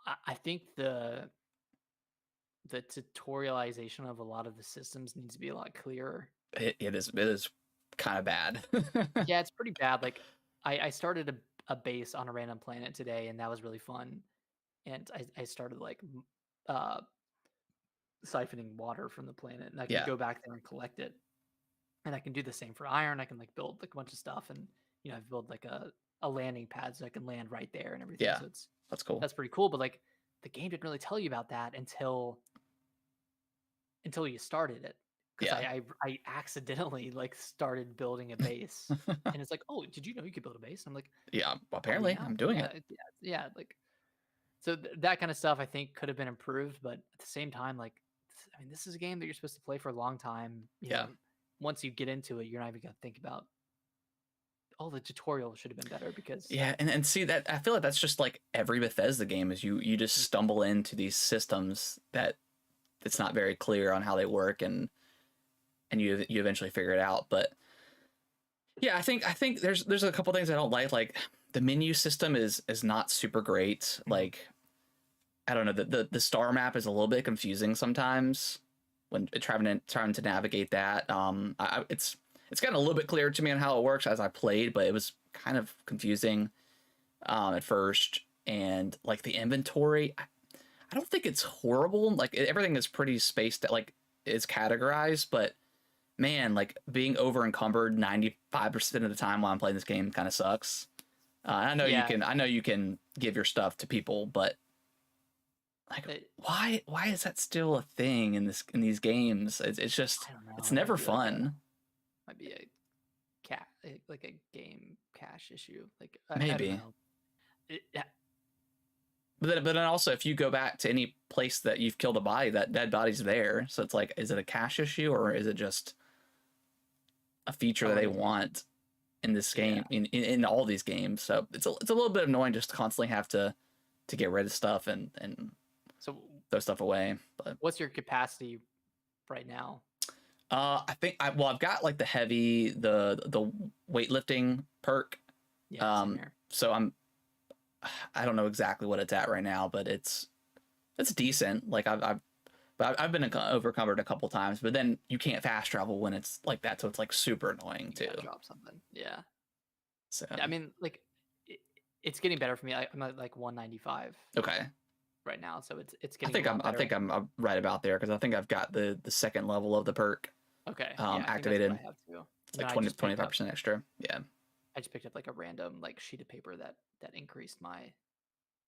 I think the tutorialization of a lot of the systems needs to be a lot clearer. It is kind of bad. Yeah, it's pretty bad. Like I started a base on a random planet today, and that was really fun. And I started like uh siphoning water from the planet, and I can Yeah, go back there and collect it. And I can do the same for iron. I can like build like a bunch of stuff, and I've built like a landing pad so I can land right there and everything. yeah, So that's cool. that's pretty cool. But like the game didn't really tell you about that until you started it, because Yeah, I accidentally like started building a base, and it's like, oh, did you know you could build a base? I'm like, yeah. oh Apparently, yeah, I'm doing yeah, it. yeah. Like so that kind of stuff I think could have been improved, but at the same time, like I mean, this is a game that you're supposed to play for a long time. Yeah, Once you get into it, you're not even gonna think about, oh, the tutorial should have been better because yeah, and see that I feel like that's just like every Bethesda game is you just stumble into these systems that it's not very clear on how they work, and you eventually figure it out. But yeah, I think there's a couple things I don't like. Like the menu system is not super great. Mhm. Like I don't know, the star map is a little bit confusing sometimes when trying to navigate that. It's gotten a little bit clearer to me on how it works as I played, but it was kind of confusing at first. And like the inventory, I don't think it's horrible. Like everything is pretty spaced, like is categorized, but man, like being over encumbered 95% of the time while I'm playing this game kind of sucks. Yeah, I know you can give your stuff to people, but like it, why is that still a thing in these games? It's just I don't know. it's It might never be like a fun. might be a like a game cache issue. Like I don't Maybe. know. Yeah, But then also if you go back to any place that you've killed a body, that dead body's there. So it's like, is it a cache issue or is it just a feature oh, that it they is. want in this Yeah. game in all these games? So it's a little bit annoying just to constantly have to get rid of stuff and So throw stuff away. But what's your capacity right now? I think I've got like the weightlifting perk. Yeah, same here. So I don't know exactly what it's at right now, but it's decent. Like I've been overcovered a couple times, but then you can't fast travel when it's like that, so it's like super annoying You too. gotta drop something. Yeah. So I mean, like it, it's getting better for me. I'm at like 195 okay, right now, so it's getting a lot I better. think I'm right about there because I think I've got the second level of the perk Okay, yeah, I think that's what activated. I have too. It's And like then 25% extra. Yeah. I just picked up like a random like sheet of paper that increased my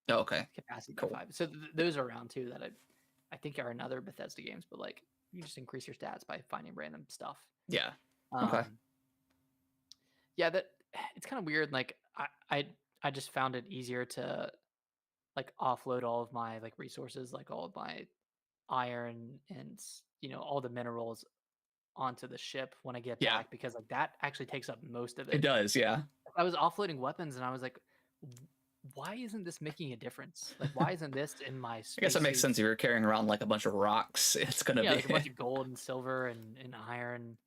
Oh, okay. capacity by Cool. 5. So those are around too that I think are in other Bethesda games, but like you just increase your stats by finding random stuff. Yeah. Okay. Um, yeah, that it's kind of weird. Like I just found it easier to like offload all of my like resources, like all of my iron and all the minerals onto the ship when I get Yeah. back, because like that actually takes up most of It it. does. Yeah. I was offloading weapons and I was like, why isn't this making a difference? Like, why isn't this in my I guess that makes sense. spacesuits? If you're carrying around like a bunch of rocks, it's gonna Yeah, be like a bunch of gold and silver and iron,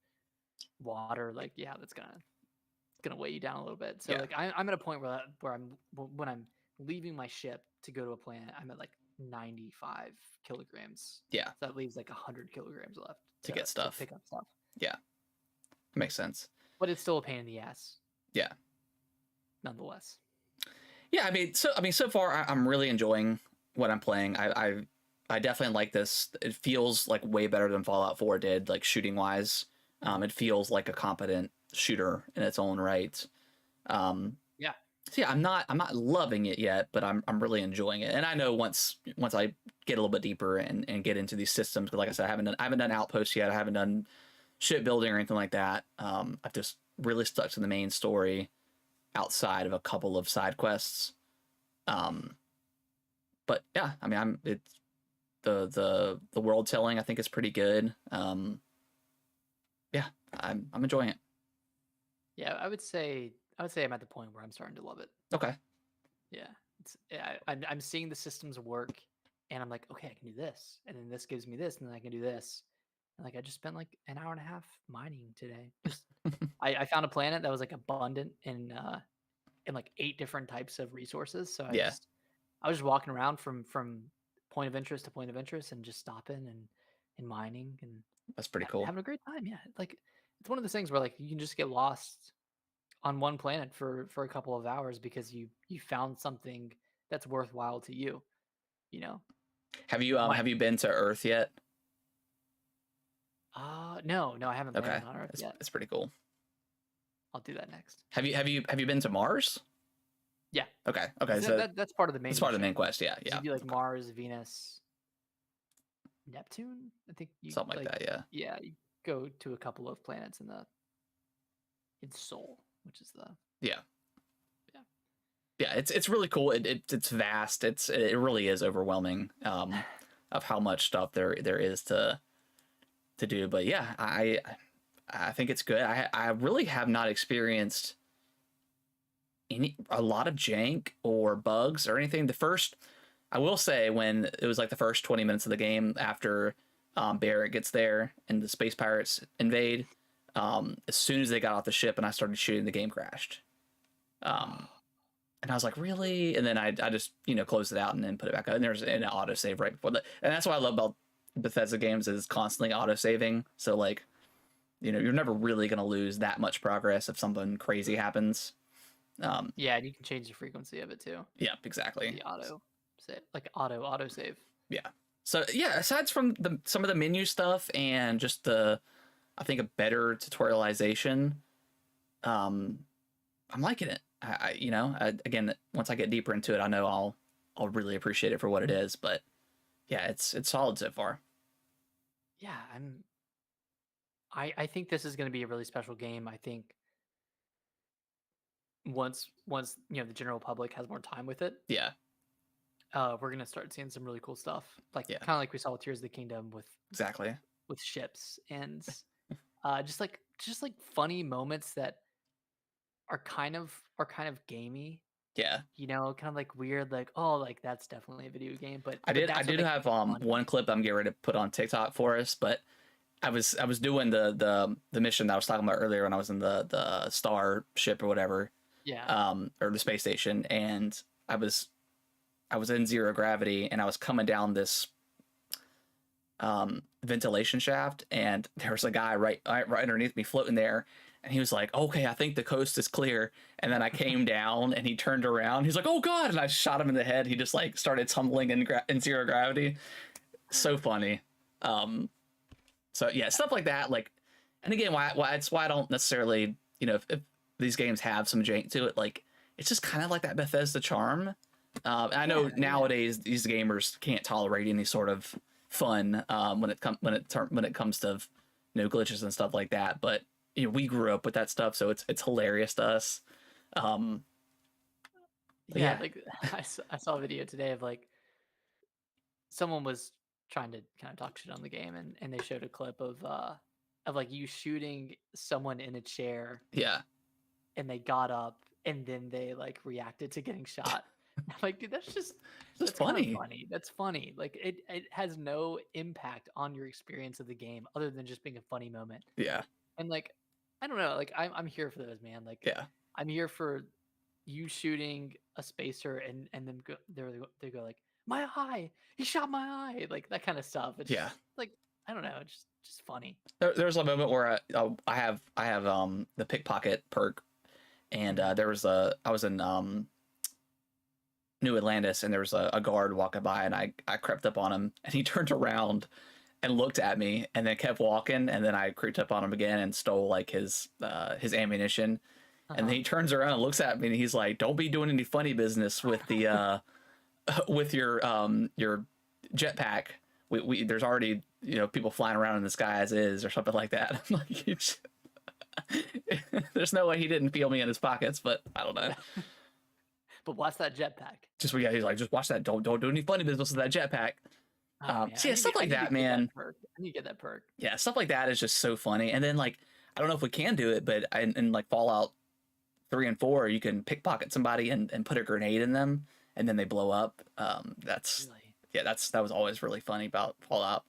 water. Like, yeah, that's gonna weigh you down a little bit. So yeah, like, I'm at a point where when I'm leaving my ship to go to a planet, I'm at like 95 kilograms. yeah. So that leaves like 100 kilograms left To get to stuff. pick up stuff. Yeah, makes sense. But it's still a pain in the ass, Yeah. nonetheless. Yeah, I mean, so far I'm really enjoying what I'm playing. I definitely like this. It feels like way better than Fallout 4 did, like shooting wise. It feels like a competent shooter in its own right. Um, Yeah. so yeah, I'm not loving it yet, but I'm really enjoying it. And I know once I get a little bit deeper and get into these systems, because like I said, I haven't done Outposts yet. I haven't done shipbuilding or anything like that. I've just really stuck to the main story outside of a couple of side quests. Um, but yeah, I mean, it's the world telling I think is pretty good. Yeah, I'm enjoying it. Yeah, I would say I'm at the point where I'm starting to love it. Okay. Yeah, I'm seeing the systems work, and I'm like, okay, I can do this, and then this gives me this, and then I can do this. And like I just spent like an hour and a half mining today. Just I found a planet that was like abundant in like 8 different types of resources. So I Yeah. just I was just walking around from point of interest to point of interest and just stopping and mining and That's pretty cool. having a great time. Yeah, like it's one of those things where like you can just get lost on one planet for a couple of hours because you found something that's worthwhile to you. You know, my Have you been to Earth yet? no, I haven't Okay, landed on Earth yet. it's pretty cool. I'll do that next. Have you been to Mars? Yeah. Okay, So that's part of the main. it's part of the main mission. quest. Yeah, You do like Mars, Venus, Neptune. I think you something like that. Yeah, Yeah, you go to a couple of planets in Sol, which is the yeah, yeah. yeah. It's really cool. It's vast. It really is overwhelming. Of how much stuff there is to do. But yeah, I think it's good. I really have not experienced a lot of jank or bugs or anything. I will say, when it was like the first 20 minutes of the game after Barrett gets there and the space pirates invade, as soon as they got off the ship and I started shooting, the game crashed. And I was like, really? And then I just, closed it out and then put it back up. And there's an autosave right before that. And that's what I love about Bethesda games, is constantly autosaving. So like, you're never really going to lose that much progress if something crazy happens. Yeah, and you can change the frequency of it too. Yeah, exactly. The auto save, like auto save. Yeah. So yeah, aside from some of the menu stuff and just I think a better tutorialization, I'm liking it. Again, once I get deeper into it, I know I'll really appreciate it for what it is. But yeah, it's solid so far. Yeah, I think this is going to be a really special game. I think once the general public has more time with it, Yeah. we're gonna start seeing some really cool stuff, like Yeah. kind of like we saw with Tears of the Kingdom Exactly. with ships and just like funny moments that are kind of gamey. Yeah. Kind of like weird, like, oh, like that's definitely a video game. But I did have one clip I'm getting ready to put on TikTok for us, but I was doing the mission that I was talking about earlier when I was in the star ship or whatever. Yeah. Or the space station, and I was in zero gravity, and I was coming down this ventilation shaft, and there was a guy right underneath me floating there, and he was like, okay, I think the coast is clear. And then I came down and he turned around, he's like, oh god, and I shot him in the head. He just like started tumbling in zero gravity. So funny. So yeah, stuff like that, like, and again, why I don't necessarily, if these games have some jank to it, like, it's just kind of like that Bethesda charm. I know nowadays these gamers can't tolerate any sort of fun when it comes to glitches and stuff like that. But we grew up with that stuff, so it's hilarious to us. Yeah, like I saw a video today of like someone was trying to kind of talk shit on the game, and they showed a clip of like you shooting someone in a chair. Yeah. And they got up and then they like reacted to getting shot. I'm like, dude, that's funny. Funny. That's funny. Like it has no impact on your experience of the game other than just being a funny moment. Yeah. And like, I don't know, like I'm here for those, man. Like, yeah, I'm here for you shooting a spacer and then they go like, my eye, he shot my eye, like that kind of stuff. It's just, like, I don't know, it's just funny. There's a moment where I have the pickpocket perk, and I was in New Atlantis, and there was a guard walking by, and I crept up on him, and he turned around and looked at me and then kept walking, and then I creeped up on him again and stole like his ammunition. And then he turns around and looks at me, and he's like, don't be doing any funny business with the with your jetpack. We there's already people flying around in the sky as is, or something like that. I'm like, there's no way he didn't feel me in his pockets, but I don't know. But watch that jetpack. He's like, just watch that. Don't do any funny business with that jetpack. So yeah, stuff like that, man. I need to get that perk. Yeah, stuff like that is just so funny. And then like, I don't know if we can do it, but in like Fallout 3 and 4, you can pickpocket somebody and put a grenade in them, and then they blow up. That was always really funny about Fallout.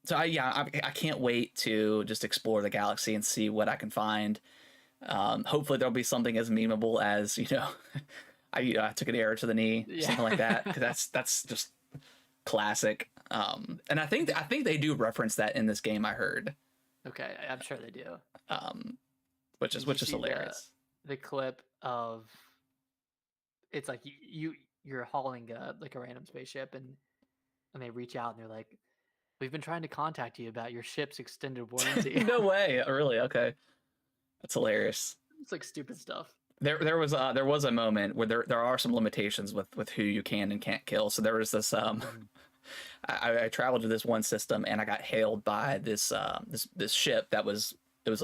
So I can't wait to just explore the galaxy and see what I can find. Hopefully there'll be something as memeable as I took an arrow to the knee, Yeah. something like that, because that's just classic. And I think they do reference that in this game. I heard, Okay, I'm sure they do. um, which Did is you which is see hilarious. the clip of it's like you're hauling like a random spaceship and they reach out and they're like, "We've been trying to contact you about your ship's extended warranty." No way, really? Okay, that's hilarious. It's like stupid stuff. There was a moment where there are some limitations with who you can and can't kill. So there was this Mhm. I traveled to this one system and I got hailed by this ship that was it was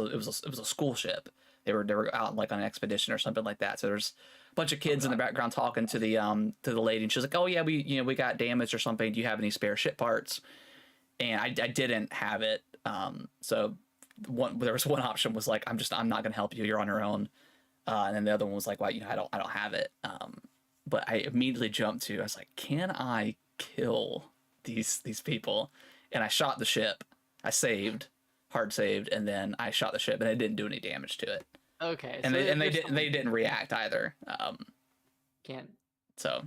a school ship. They were out like on an expedition or something like that. So there's a bunch of Oh kids in the god. background talking to the lady, and she's like, "Oh yeah, we got damaged or something. Do you have any spare ship parts?" And I didn't have it. So there was one option was like, I'm not gonna help you. You're on your own. And then the other one was like, well, I don't have it. But I immediately jumped to, I was like, can I kill these people? And I shot the ship. I hard saved, and then I shot the ship, and it didn't do any damage to it. Okay, And so they didn't react either. Can't. So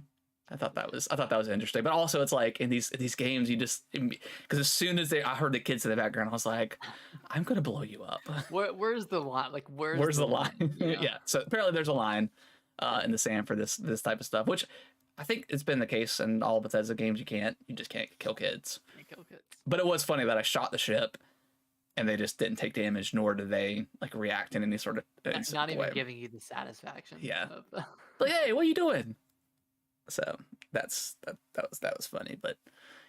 I thought that was interesting. But also, it's like in these games, you just because as soon as I heard the kids in the background, I was like, I'm gonna blow you up. Where's the line? Like Where's the line? You know? Yeah. So apparently there's a line in the sand for this type of stuff, which I think it's been the case in all Bethesda games. You just can't kill kids. Can't kill kids. But it was funny that I shot the ship and they just didn't take damage, nor did they like react in any sort of Not even way. giving you the satisfaction. Yeah. Of, Like, hey, what are you doing? So that was funny. But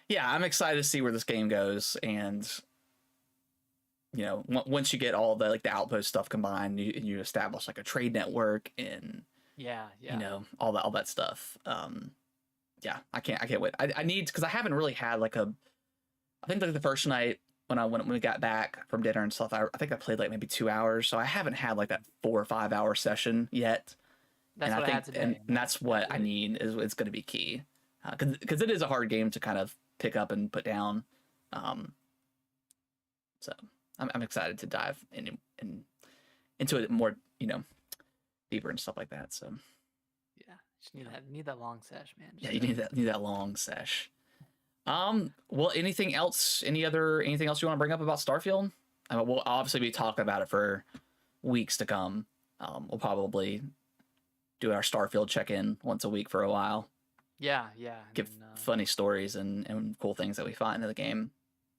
yeah, I'm excited to see where this game goes. And you know, once you get all the like the outpost stuff combined, you establish like a trade network and yeah. you know all that stuff. Yeah, I can't wait. I need, because I haven't really had like I think like the first night when we got back from dinner and stuff, I think I played like maybe 2 hours, so I haven't had like that 4 or 5 hour session yet. That's And what I had today. and that's what I need, is it's going to be key, because it is a hard game to kind of pick up and put down. So I'm excited to dive into it more, deeper and stuff like that. So Yeah, just need that long sesh, man. yeah, you need that long sesh. Well, anything else? Anything else you want to bring up about Starfield? We'll obviously be talking about it for weeks to come. We'll probably do our Starfield check-in once a week for a while. Yeah. Give funny stories and cool things that we find in the game.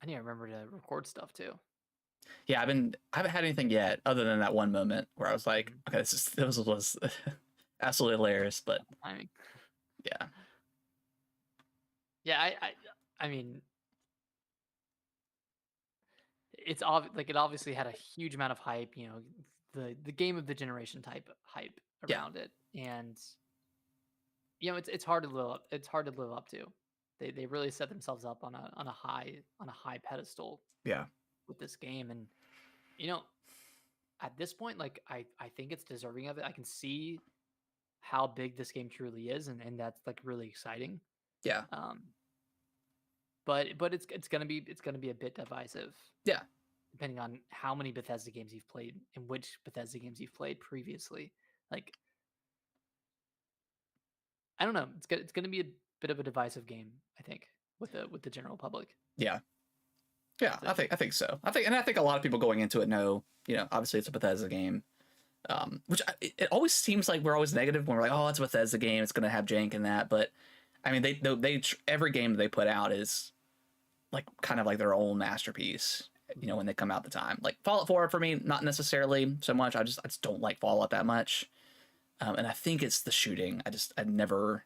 I need to remember to record stuff too. Yeah, I haven't had anything yet, other than that one moment where I was like, okay, this was absolutely hilarious. But Timing. yeah, Yeah, I mean, it's like it obviously had a huge amount of hype. You know, the game of the generation type hype around it, and you know, it's hard to live up. It's hard to live up to. They really set themselves up on a high pedestal yeah, with this game, and you know, at this point, like I think it's deserving of it. I can see how big this game truly is, and that's like really exciting. yeah, But it's gonna be a bit divisive. yeah. Depending on how many Bethesda games you've played and which Bethesda games you've played previously. Like, I don't know. It's gonna be a bit of a divisive game, I think, with the general public. Yeah. Yeah, I think so. I think a lot of people going into it know, obviously it's a Bethesda game, which it always seems like we're always negative when we're like, oh, it's a Bethesda game, it's gonna have jank in that. But I mean, they every game they put out is like kind of like their own masterpiece. When they come out the time, like Fallout 4 for me, not necessarily so much. I just don't like Fallout that much, and I think it's the shooting. I never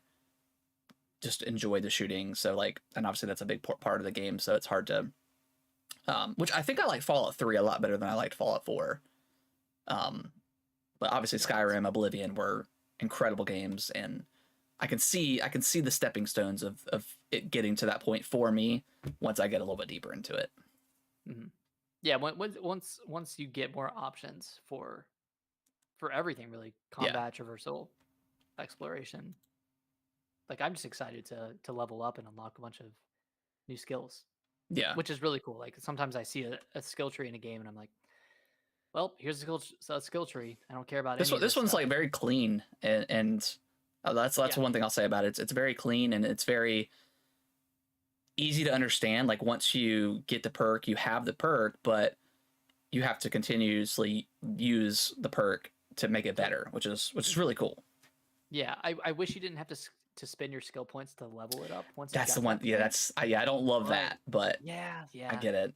just enjoyed the shooting. So like, and obviously that's a big part of the game. So it's hard to. Which I think I like Fallout 3 a lot better than I liked Fallout 4. But obviously Skyrim, Oblivion were incredible games, and I can see the stepping stones of it getting to that point for me once I get a little bit deeper into it. Mm-hmm. Yeah, once you get more options for everything, really, combat, traversal, exploration. Like, I'm just excited to level up and unlock a bunch of new skills. Yeah, which is really cool. Like sometimes I see a skill tree in a game, and I'm like, well, here's a skill tree. I don't care about this any of this one's stuff. like very clean and That's Yeah. one thing I'll say about it. It's very clean and it's very easy to understand. Like once you get the perk, you have the perk, but you have to continuously use the perk to make it better, which is really cool. Yeah, I wish you didn't have to spend your skill points to level it up once you That's got the to one. that Yeah, point. I don't love But that, but yeah, I yeah. get it.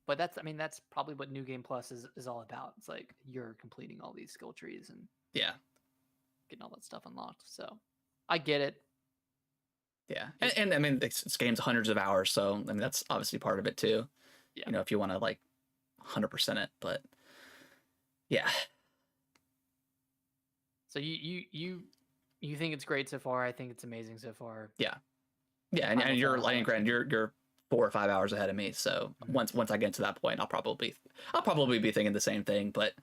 But that's probably what New Game Plus is all about. It's like you're completing all these skill trees and Yeah. getting all that stuff unlocked. So I get it. Yeah. And I mean, this game's hundreds of hours. So, I mean, that's obviously part of it too. Yeah. You know, if you want to like 100% it, but yeah. So you think it's great so far. I think it's amazing so far. Yeah. Yeah. Time And will you're tell how like, much granted, you're 4 or 5 hours ahead of me. So once I get to that point, I'll probably be thinking the same thing, but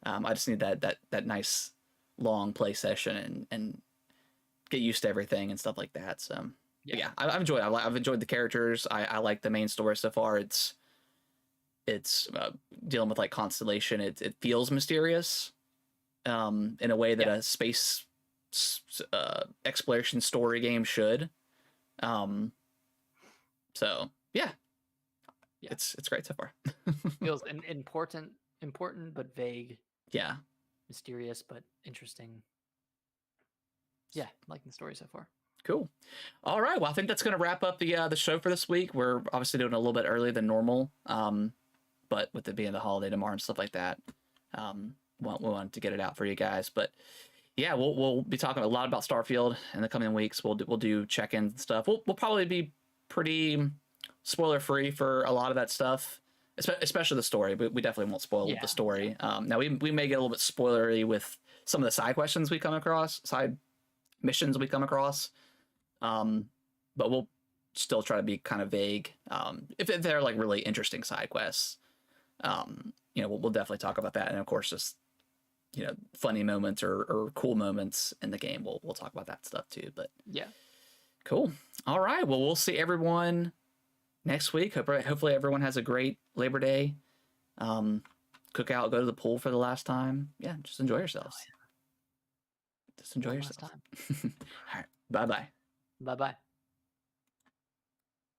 I just need that nice long play session and get used to everything and stuff like that. So yeah, I've enjoyed it. I've enjoyed the characters. I like the main story so far. It's dealing with like Constellation. It feels mysterious in a way that a space exploration story game should. So yeah, it's great so far. Feels important but vague. Yeah, Mysterious but interesting. Yeah, liking the story so far. cool. All right, well, I think that's going to wrap up the show for this week. We're obviously doing a little bit earlier than normal, but with it being the holiday tomorrow and stuff like that, we wanted to get it out for you guys. But yeah, we'll be talking a lot about Starfield in the coming weeks. We'll do check-ins and stuff. We'll probably be pretty spoiler free for a lot of that stuff, especially the story. But we definitely won't spoil the story. Now we may get a little bit spoilery with some of the side questions we come across, side missions we come across. But we'll still try to be kind of vague. If they're like really interesting side quests, you know, we'll definitely talk about that. And of course, just, you know, funny moments or cool moments in the game. We'll talk about that stuff too. But yeah, cool. All right. Well, we'll see everyone next week. Hopefully everyone has a great Labor Day. Cook out, go to the pool for the last time. Yeah, just enjoy yourselves. Just enjoy yourselves. All right. Bye-bye. Bye-bye.